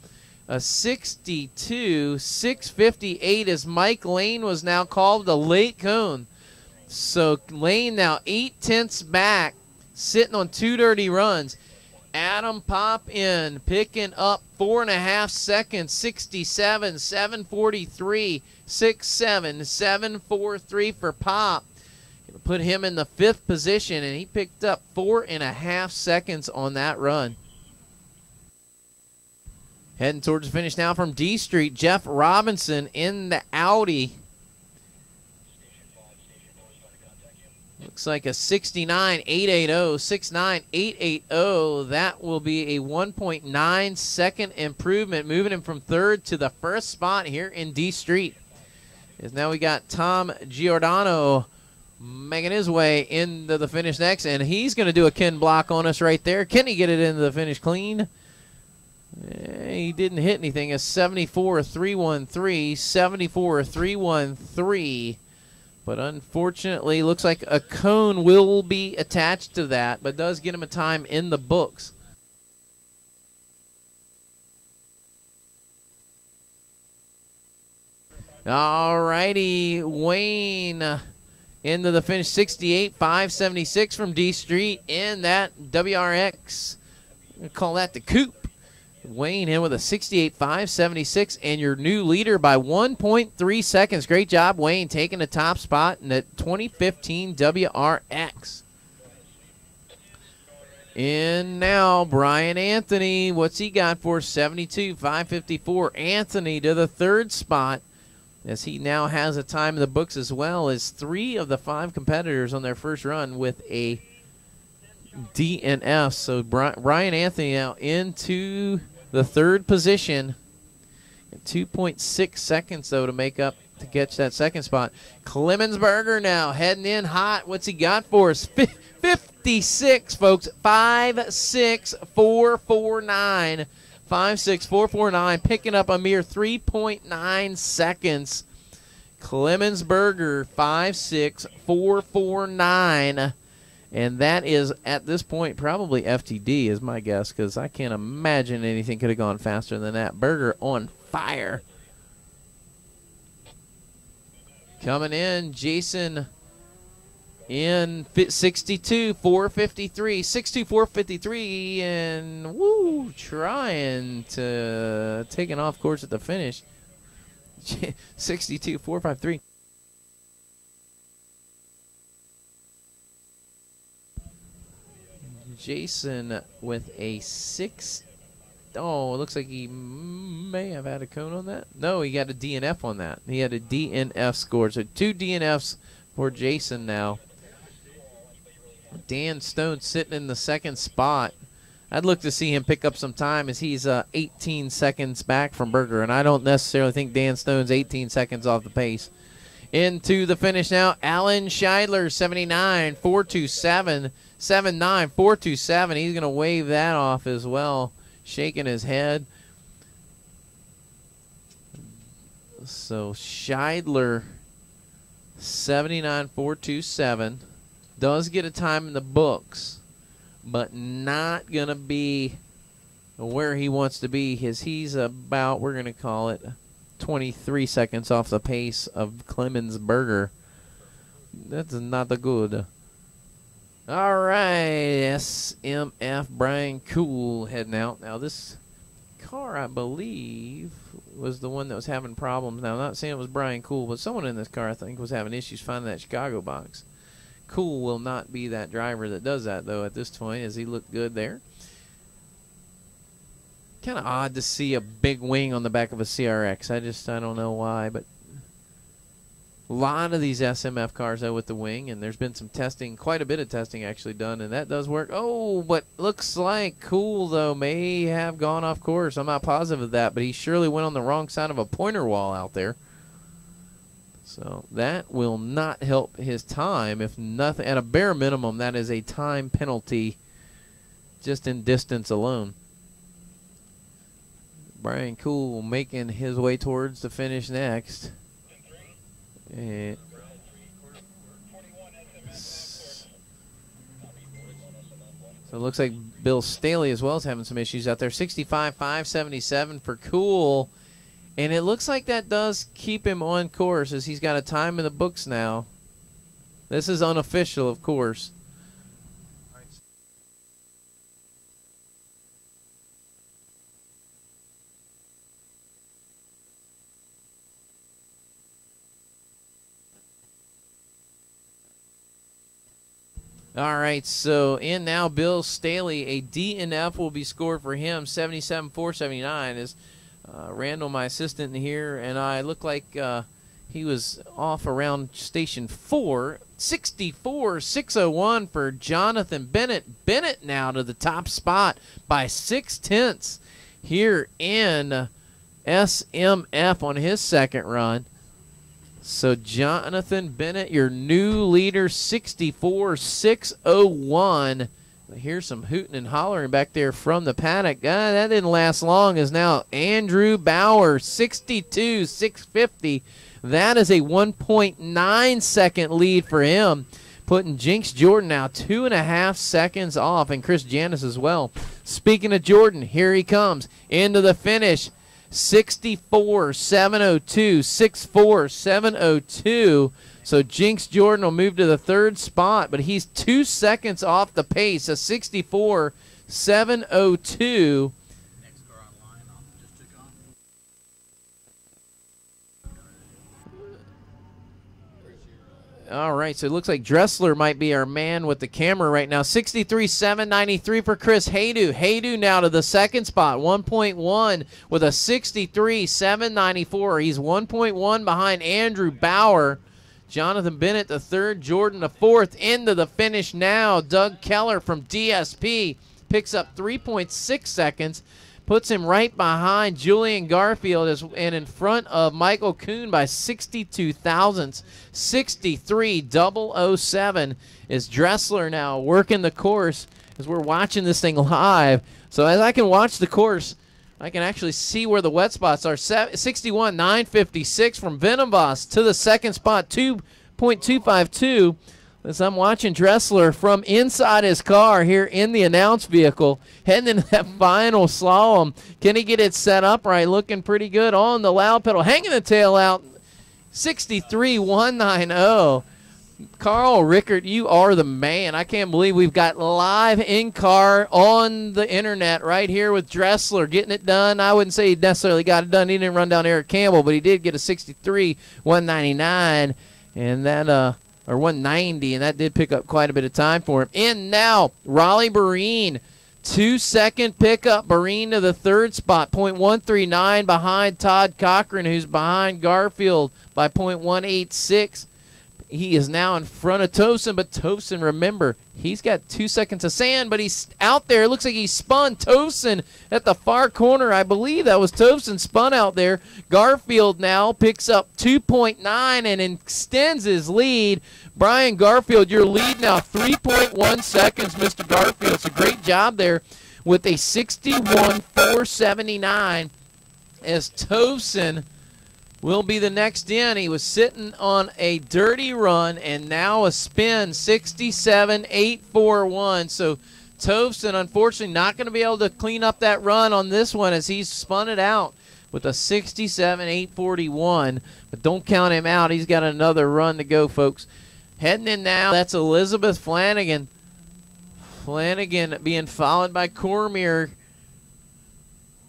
A 62.658 as Mike Lane was now called the late cone. So Lane now 0.8 back, sitting on 2 dirty runs. Adam Pop in, picking up 4.5 seconds, 67.743, 67.743 for Pop. It'll put him in the 5th position, and he picked up 4.5 seconds on that run. Heading towards the finish now from D Street, Jeff Robinson in the Audi. Looks like a 69.880, 69.880. That will be a 1.9 second improvement, moving him from 3rd to the 1st spot here in D Street. As now we got Tom Giordano making his way into the finish next, and he's going to do a Ken block on us right there. Can he get it into the finish clean? He didn't hit anything. A 74.313, 74.313. But unfortunately, looks like a cone will be attached to that, but does get him a time in the books. All righty, Wayne into the finish, 68.576 from D Street in that WRX. We'll call that the coupe. Wayne in with a 68.576 and your new leader by 1.3 seconds. Great job, Wayne, taking the top spot in the 2015 WRX. In now, Brian Anthony. What's he got for 72.554? Anthony to the 3rd spot. as he now has a time in the books as well as 3 of the 5 competitors on their first run with a DNF. So Ryan Anthony now into the 3rd position. 2.6 seconds, though, to make up to catch that 2nd spot. Clemensberger now heading in hot. What's he got for us? 56, folks. 5.6449. 5.6449, picking up a mere 3.9 seconds. Clemensberger, 5.6449. And that is, at this point, probably FTD is my guess, because I can't imagine anything could have gone faster than that. Berger on fire. Coming in, Jason in 62.453, 62.453, and woo, trying to taking off course at the finish. 62.453. Jason with a 6. Oh, it looks like he may have had a cone on that. No, he got a DNF on that. He had a DNF score. So 2 DNFs for Jason now. Dan Stone sitting in the 2nd spot. I'd look to see him pick up some time as he's 18 seconds back from Berger, and I don't necessarily think Dan Stone's 18 seconds off the pace. Into the finish now, Alan Scheidler, 79.427, 79.427. He's going to wave that off as well, shaking his head. So Scheidler, 79.427. Does get a time in the books, but not going to be where he wants to be. He's about, we're going to call it, 23 seconds off the pace of Clemensberger. That's not the good. All right, SMF Brian Cool heading out. Now, this car, I believe, was the one that was having problems. Now, I'm not saying it was Brian Cool, but someone in this car, I think, was having issues finding that Chicago box. Cool will not be that driver that does that, though, at this point, as he looked good there. Kind of odd to see a big wing on the back of a CRX. I don't know why, but a lot of these SMF cars, though, with the wing, and there's been some testing, quite a bit of testing actually done, and that does work. Oh, but looks like Cool, though, may have gone off course. I'm not positive of that, but he surely went on the wrong side of a pointer wall out there. So that will not help his time. If nothing, at a bare minimum, that is a time penalty just in distance alone. Brian Cool making his way towards the finish next. And so it looks like Bill Staley as well is having some issues out there. 65.577 for Cool. And it looks like that does keep him on course as he's got a time in the books now. This is unofficial, of course. All right, so in now Bill Staley. A DNF will be scored for him, 77.479 is Randall, my assistant here, and I look like he was off around station 4. 64.601 for Jonathan Bennett. Bennett now to the top spot by 0.6 here in SMF on his 2nd run. So Jonathan Bennett, your new leader, 64.601. Here's some hooting and hollering back there from the paddock. That didn't last long. Is now Andrew Bauer, 62.650. That is a 1.9 second lead for him, putting Jinx Jordan now 2.5 seconds off, and Chris Janis as well. Speaking of Jordan, here he comes into the finish. 64.702, 64.702. So Jinx Jordan will move to the 3rd spot, but he's 2 seconds off the pace, a 64.702. Next car online, just took on. All right, so it looks like Dressler might be our man with the camera right now. 63.793 for Chris Haydu. Haydu now to the second spot, 1.1 with a 63.794. He's 1.1 behind Andrew Bauer. Jonathan Bennett the third, Jordan the fourth. Into the finish now. Doug Keller from DSP picks up 3.6 seconds. Puts him right behind Julian Garfield and in front of Michael Kuhn by 62 thousandths. 63.007 is Dressler now working the course as we're watching this thing live. So as I can watch the course, I can actually see where the wet spots are. 61.956 from Venomvos to the second spot, 2.252. As I'm watching Dressler from inside his car here in the announce vehicle, heading into that final slalom. Can he get it set up right? Looking pretty good on the loud pedal, hanging the tail out. 63.190. Carl Rickert, you are the man. I can't believe we've got live in-car on the internet right here with Dressler getting it done. I wouldn't say he necessarily got it done. He didn't run down Eric Campbell, but he did get a 63.199, and that or 190, and that did pick up quite a bit of time for him. In now, Raleigh Barine, 2-second pickup. Barine to the third spot, 0.139 behind Todd Cochran, who's behind Garfield by 0.186. He is now in front of Tosin, but Tosin, remember, he's got 2 seconds of sand, but he's out there. It looks like he spun Tosin at the far corner. I believe that was Tosin spun out there. Garfield now picks up 2.9 and extends his lead. Brian Garfield, your lead now 3.1 seconds, Mr. Garfield. It's a great job there with a 61.479 as Tosin will be the next in. He was sitting on a dirty run and now a spin, 67.841. So Tovson, unfortunately, not going to be able to clean up that run on this one as he's spun it out with a 67.841. But don't count him out. He's got another run to go, folks. Heading in now, that's Elizabeth Flanagan. Flanagan being followed by Cormier.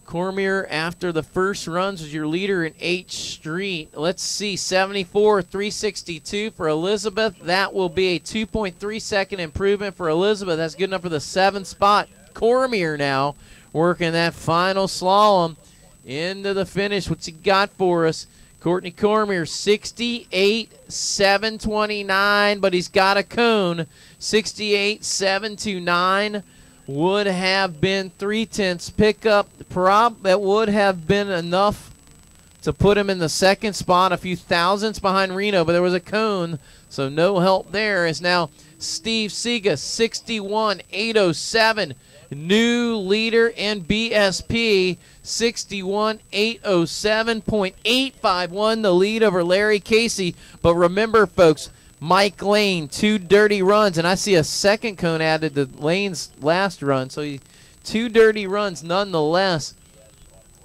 Cormier, after the first runs, was your leader in H Street. Let's see, 74.362 for Elizabeth. That will be a 2.3 second improvement for Elizabeth. That's good enough for the seventh spot. Cormier now working that final slalom into the finish. What's he got for us? Courtney Cormier, 68.729, but he's got a cone. 68.729. Would have been 3/10 pickup. That would have been enough to put him in the second spot, a few thousandths behind Reno, but there was a cone, so no help there. Is now Steve Siga, 61.807, new leader in BSP, 61.807.851, the lead over Larry Casey. But remember, folks, Mike Lane, 2 dirty runs, and I see a second cone added to Lane's last run, so 2 dirty runs nonetheless.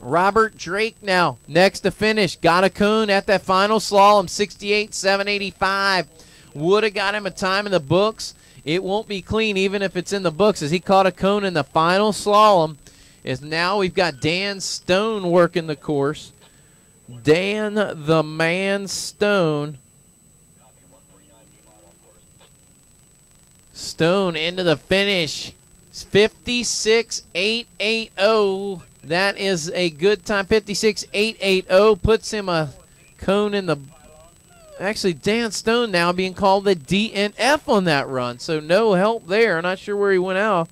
Robert Drake now, next to finish, got a cone at that final slalom, 68.785. Would have got him a time in the books. It won't be clean even if it's in the books, as he caught a cone in the final slalom. Is now we've got Dan Stone working the course. Dan the Man Stone. Stone into the finish, 56.880. That is a good time. 56.880 puts him a cone in the. Actually, Dan Stone now being called the DNF on that run, so no help there. I'm not sure where he went out.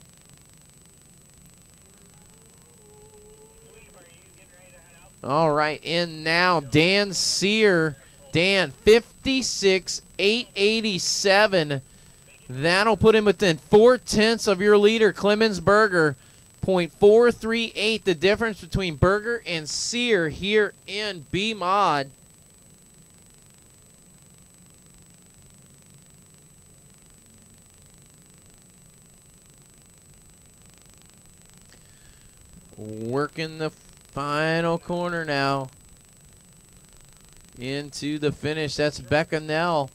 All right, in now, Dan Sear. Dan, 56.887. That'll put him within 4/10 of your leader, Clemens Berger. 0.438, the difference between Berger and Sear here in B-Mod. Working the final corner now into the finish. That's Becca Nell.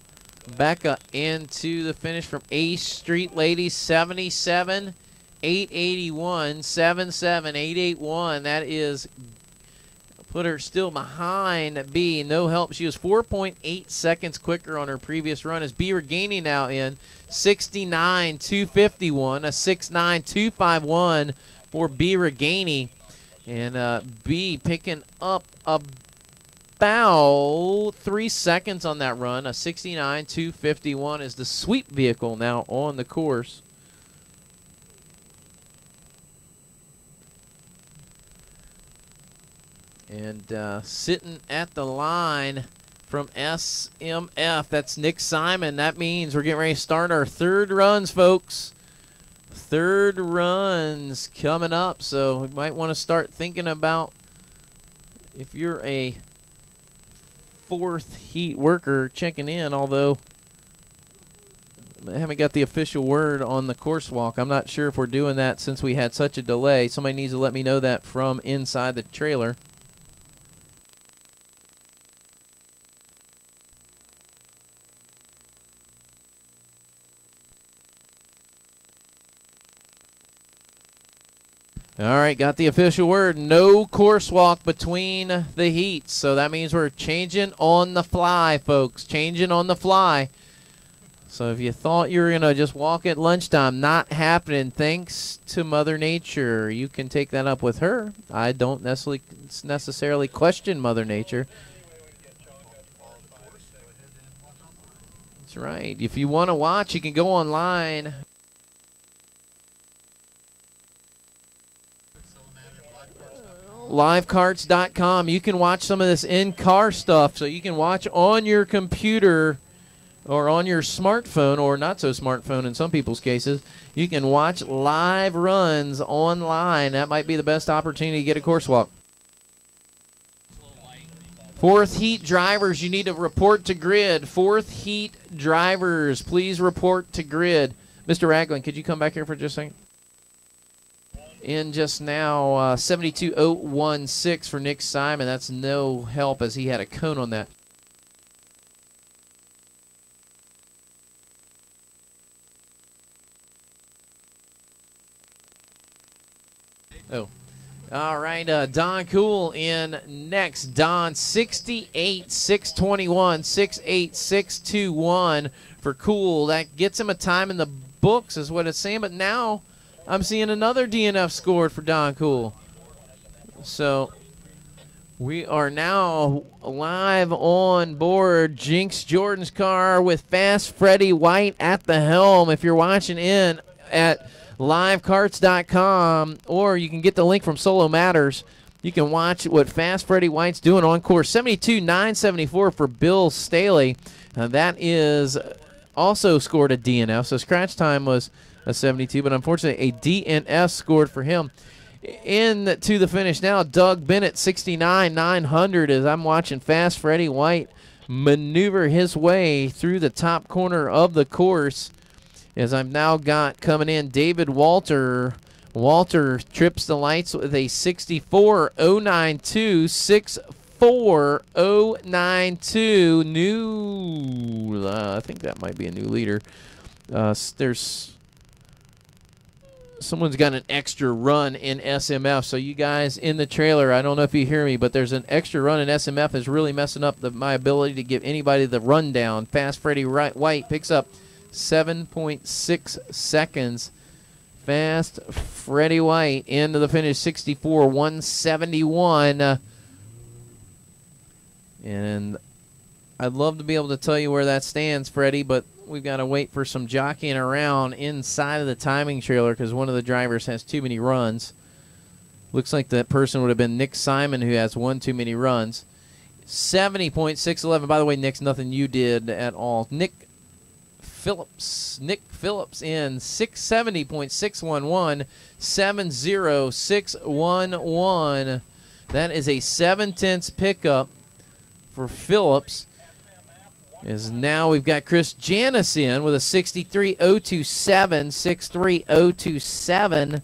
Becca into the finish from A Street Ladies, 77.881, 77.881. That is Put her still behind B. No help. She was 4.8 seconds quicker on her previous run as B Reganey now in 69.251, a 6.9.251 for B Reganey. And B picking up about 3 seconds on that run. A 69.251 is the sweep vehicle now on the course. And sitting at the line from SMF, that's Nick Simon. That means we're getting ready to start our third runs, folks. Third runs coming up, so we might want to start thinking about if you're a fourth heat worker checking in, although I haven't got the official word on the course walk. I'm not sure if we're doing that since we had such a delay. Somebody needs to let me know that from inside the trailer. All right, got the official word. No course walk between the heats. So that means we're changing on the fly, folks. Changing on the fly. So if you thought you were going to just walk at lunchtime, not happening. Thanks to Mother Nature. You can take that up with her. I don't necessarily question Mother Nature. That's right. If you want to watch, you can go online. Livecarts.com. You can watch some of this in-car stuff, so you can watch on your computer or on your smartphone, or not so smartphone in some people's cases. You can watch live runs online. That might be the best opportunity to get a course walk. Fourth heat drivers, you need to report to grid. Fourth heat drivers, please report to grid. Mr. Ragland, could you come back here for just a second? In just now, 72.016 for Nick Simon. That's no help as he had a cone on that. Oh. All right, Don Cool in next. Don, 68.621, 68.621 for Cool. That gets him a time in the books is what it's saying, but now I'm seeing another DNF scored for Don Cool. So we are now live on board Jinx Jordan's car with Fast Freddie White at the helm. If you're watching in at livecarts.com, or you can get the link from Solo Matters, you can watch what Fast Freddie White's doing on course. 72.974 for Bill Staley. That is also scored a DNF, so scratch time was a 72, but unfortunately a DNF scored for him. In to the finish now, Doug Bennett, 69.900, as I'm watching Fast Freddie White maneuver his way through the top corner of the course. As I've now got coming in David Walter. Walter trips the lights with a 64.092, 64.092. New, I think that might be a new leader. Someone's got an extra run in SMF. So you guys in the trailer, I don't know if you hear me, but there's an extra run in SMF is really messing up my ability to give anybody the rundown. Fast Freddie White picks up 7.6 seconds. Fast Freddie White into the finish, 64.171. And I'd love to be able to tell you where that stands, Freddie, but we've got to wait for some jockeying around inside of the timing trailer because one of the drivers has too many runs. Looks like that person would have been Nick Simon, who has one too many runs. 70.611. By the way, Nick's nothing you did at all. Nick Phillips in 670.611, 70611. That is a 7/10 pickup for Phillips. As now we've got Chris Janis in with a 63.027, 63.027.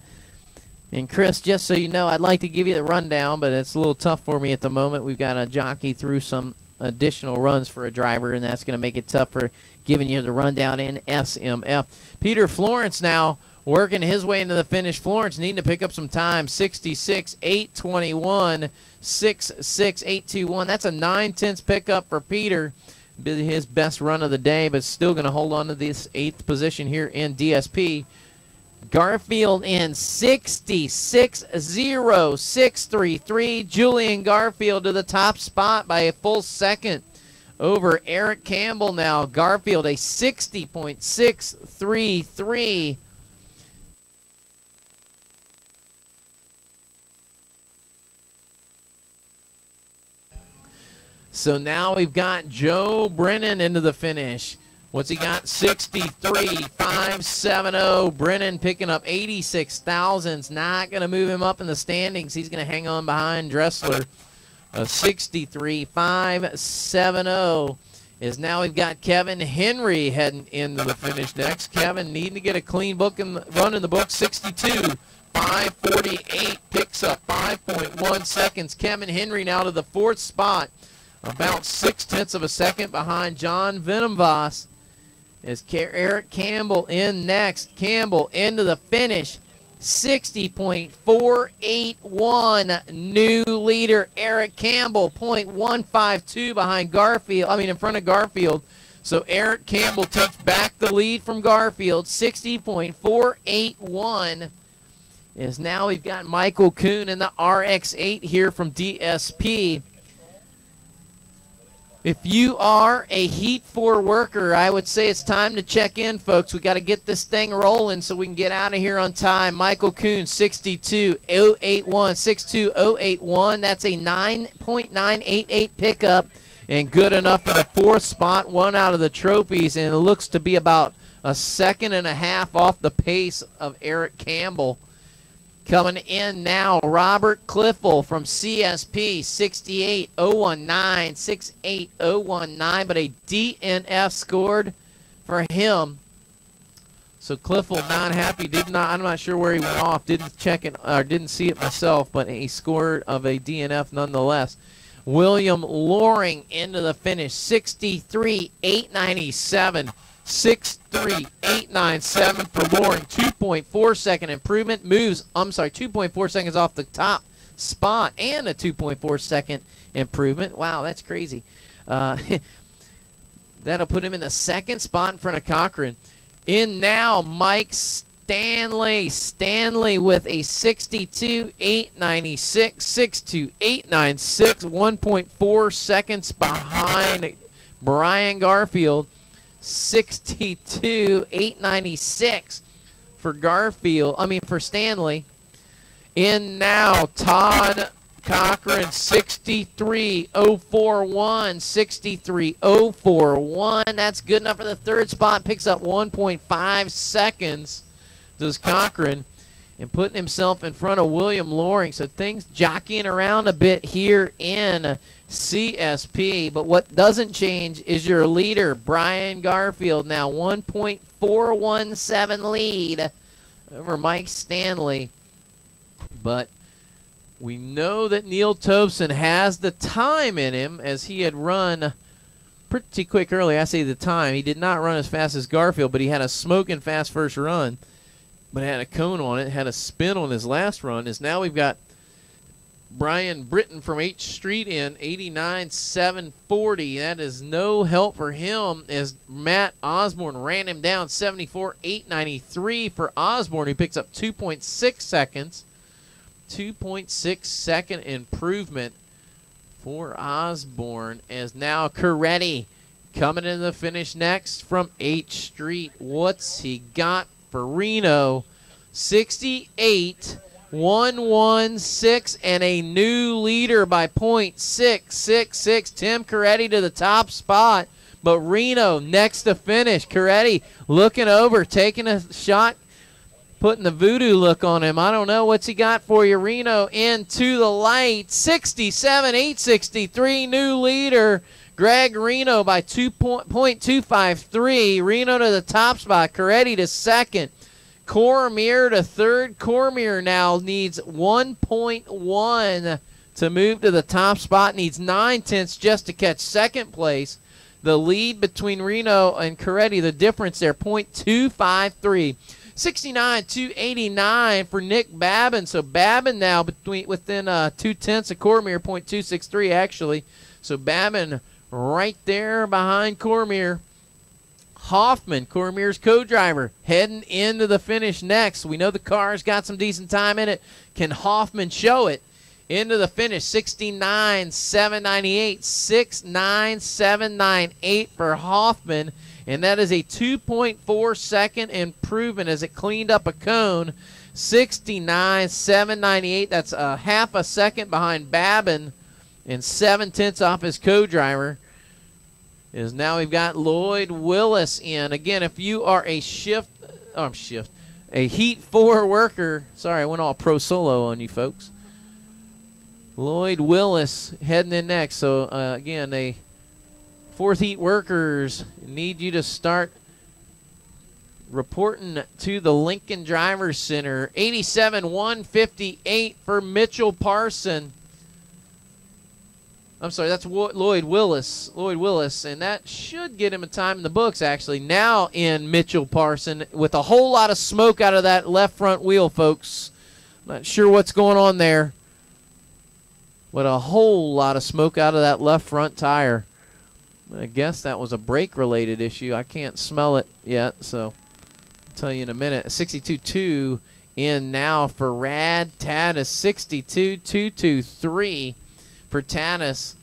And Chris, just so you know, I'd like to give you the rundown, but it's a little tough for me at the moment. We've got to jockey through some additional runs for a driver, and that's going to make it tough for giving you the rundown in SMF. Peter Florence now working his way into the finish. Florence needing to pick up some time. 66.821, 66.821. That's a 9/10 pickup for Peter. His best run of the day, but still going to hold on to this 8th position here in DSP. Garfield in 66.0633. Julian Garfield to the top spot by a full second over Eric Campbell now. Garfield a 60.633. So now we've got Joe Brennan into the finish. What's he got? 63.570. Brennan picking up 86 thousandths. Not going to move him up in the standings. He's going to hang on behind Dressler. 63.570 is now we've got Kevin Henry heading into the finish next. Kevin needing to get a clean book and run in the book. 62.548 picks up 5.1 seconds. Kevin Henry now to the 4th spot. About 0.6 of a second behind John Venomvoss. As Eric Campbell in next. Campbell into the finish. 60.481 new leader Eric Campbell. 0.152 behind Garfield. In front of Garfield. So Eric Campbell takes back the lead from Garfield. 60.481 is now we've got Michael Kuhn in the RX-8 here from DSP. If you are a Heat 4 worker, I would say it's time to check in, folks. We got to get this thing rolling so we can get out of here on time. Michael Kuhn, 62.081, 62.081. That's a 9.988 pickup and good enough for the 4th spot, one out of the trophies, and it looks to be about a 1.5 seconds off the pace of Eric Campbell. Coming in now, Robert Cliffel from CSP, 68.019, 68.019, but a DNF scored for him. So Cliffel not happy. I'm not sure where he went off. Didn't check it or didn't see it myself, but he scored of a DNF nonetheless. William Loring into the finish, 63.897. 63.897 for Loring. 2.4 second improvement. 2.4 seconds off the top spot and a 2.4 second improvement. Wow, that's crazy. That'll put him in the 2nd spot in front of Cochran. In now, Mike Stanley. Stanley with a 62.896. 62.896. 1.4 seconds behind Brian Garfield. 62.896 for for Stanley. In now, Todd Cochran, 63.041, 63.041. That's good enough for the 3rd spot. Picks up 1.5 seconds, does Cochran, and putting himself in front of William Loring. So things jockeying around a bit here in CSP, but what doesn't change is your leader, Brian Garfield, now 1.417 lead over Mike Stanley. But we know that Neil Tobson has the time in him, as he had run pretty quick early. I say the time. He did not run as fast as Garfield, but he had a smoking fast first run, but had a cone on it, had a spin on his last run. As now we've got Brian Britton from H Street in 89.740. That is no help for him, as Matt Osborne ran him down. 74.893 for Osborne, who picks up 2.6 seconds. 2.6 second improvement for Osborne, as now Coretti coming into the finish next from H Street. What's he got for Reno? 68.116 and a new leader by 0.666. Tim Coretti to the top spot, but Reno next to finish. Coretti looking over, taking a shot, putting the voodoo look on him. I don't know what's he got for you. Reno into the light. 67.863 new leader. Greg Reno by 2.253. Reno to the top spot. Coretti to second. Cormier to third. Cormier now needs 1.1 to move to the top spot. Needs 9/10 just to catch second place. The lead between Reno and Coretti, the difference there, 0.253. 69-89 for Nick Babin. So Babin now within 0.2 of Cormier, .263 actually. So Babin right there behind Cormier. Hoffman, Cormier's co-driver, heading into the finish next. We know the car's got some decent time in it. Can Hoffman show it? Into the finish, 69-798, 69-798 for Hoffman. And that is a 2.4 second improvement as it cleaned up a cone. 69-798, that's a half a second behind Babin and 0.7 off his co-driver. Is now we've got Lloyd Willis in. Again, if you are a a Heat 4 worker, sorry, I went all pro solo on you folks. Lloyd Willis heading in next. So, again, a fourth Heat workers need you to start reporting to the Lincoln Drivers Center. 87-158 for Mitchell Parson. I'm sorry, that's Lloyd Willis. Lloyd Willis, and that should get him a time in the books, actually. Now in Mitchell Parson with a whole lot of smoke out of that left front wheel, folks. Not sure what's going on there, but a whole lot of smoke out of that left front tire. I guess that was a brake-related issue. I can't smell it yet, so I'll tell you in a minute. 62-2 in now for Rad Tatis. 62-223 for Tatis.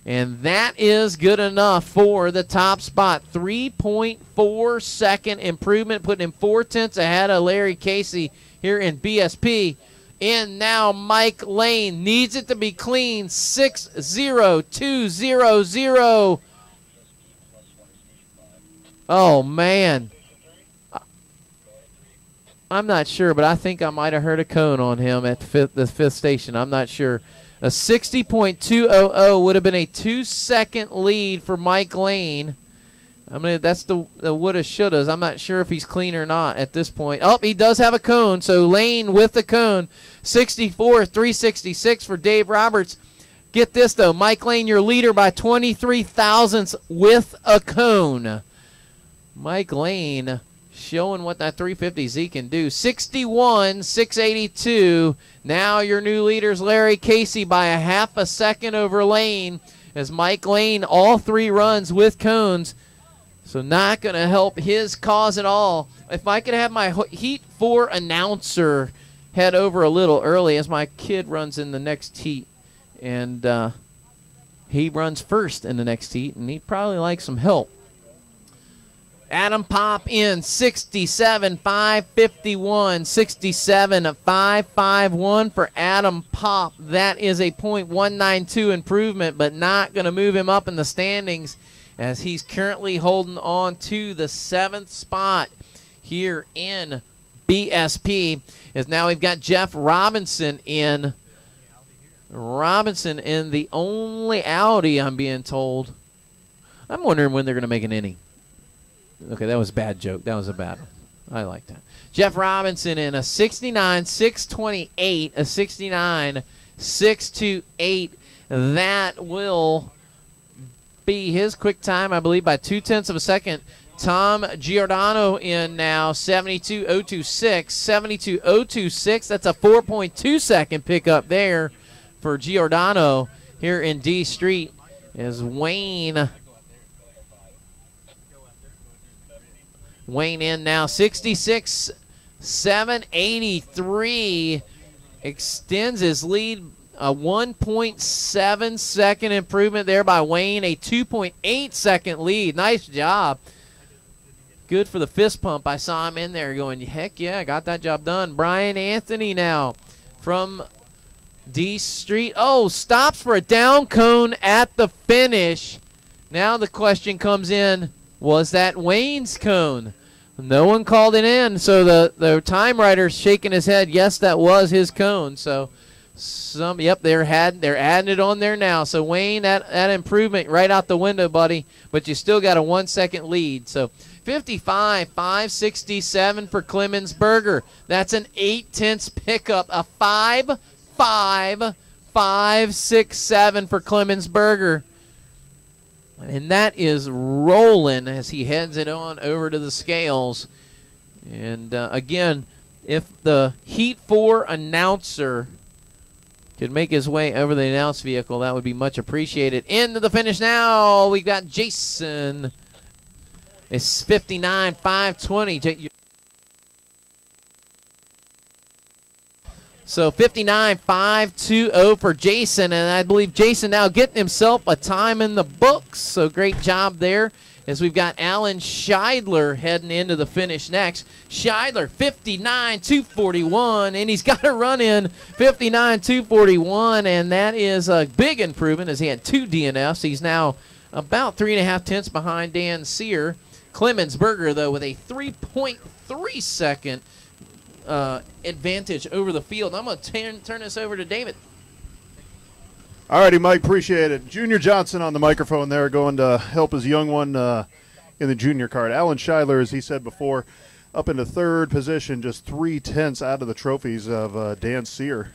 And that is good enough for the top spot. 3.4 second improvement, putting him 0.4 ahead of Larry Casey here in BSP. And now Mike Lane needs it to be clean. 6-0-2-0-0. Oh, man. I'm not sure, but I think I might have heard a cone on him at the fifth station. I'm not sure. A 60.200 would have been a 2-second lead for Mike Lane. I mean, that's the woulda, shouldas. I'm not sure if he's clean or not at this point. Oh, he does have a cone, so Lane with the cone. 64-366 for Dave Roberts. Get this, though. Mike Lane, your leader by 23 thousandths with a cone. Mike Lane showing what that 350Z can do. 61-682. Now your new leader's Larry Casey by a half a second over Lane as Mike Lane all three runs with cones. So not going to help his cause at all. If I could have my Heat 4 announcer head over a little early as my kid runs in the next heat. And he runs first in the next heat, and he'd probably like some help. Adam Pop in 67-551, 67-551 for Adam Pop. That is a .192 improvement, but not going to move him up in the standings as he's currently holding on to the 7th spot here in BSP. As now we've got Jeff Robinson in. Robinson in the only Audi, I'm being told. I'm wondering when they're going to make an inning. Okay, that was a bad joke. That was a bad one. I like that. Jeff Robinson in a 69-628, a 69-628. That will be his quick time, I believe, by 0.2 of a second. Tom Giordano in now, 72-026. 72-026. That's a 4.2 second pickup there for Giordano here in D Street as Wayne in now, 66-783, extends his lead, a 1.7 second improvement there by Wayne, a 2.8 second lead. Nice job. Good for the fist pump. I saw him in there going, heck yeah, I got that job done. Brian Anthony now from D Street. Oh, stops for a down cone at the finish. Now the question comes in, was that Wayne's cone? No one called it in, so the time writer's shaking his head. Yes, that was his cone. So, they're adding it on there now. So Wayne, that improvement right out the window, buddy. But you still got a 1 second lead. So 55-567 for Clemensberger. That's an 0.8 pickup. A 5.567 for Clemensberger. And that is rolling as he heads it on over to the scales. And, again, if the Heat 4 announcer could make his way over the announce vehicle, that would be much appreciated. Into the finish now. We got Jason. It's 59-520. So 59-520 for Jason, and I believe Jason now getting himself a time in the books. So great job there as we've got Alan Scheidler heading into the finish next. Scheidler 59-241, and he's got a run in 59-241, and that is a big improvement as he had 2 DNFs. He's now about 3.5 tenths behind Dan Sear. Clemensberger, though, with a 3.3 second advantage over the field. I'm going to turn this over to David. All righty, Mike, appreciate it. Junior Johnson on the microphone there, going to help his young one in the junior card. Alan Scheidler, as he said before, up into third position, just 3 tenths out of the trophies of Dan Sear.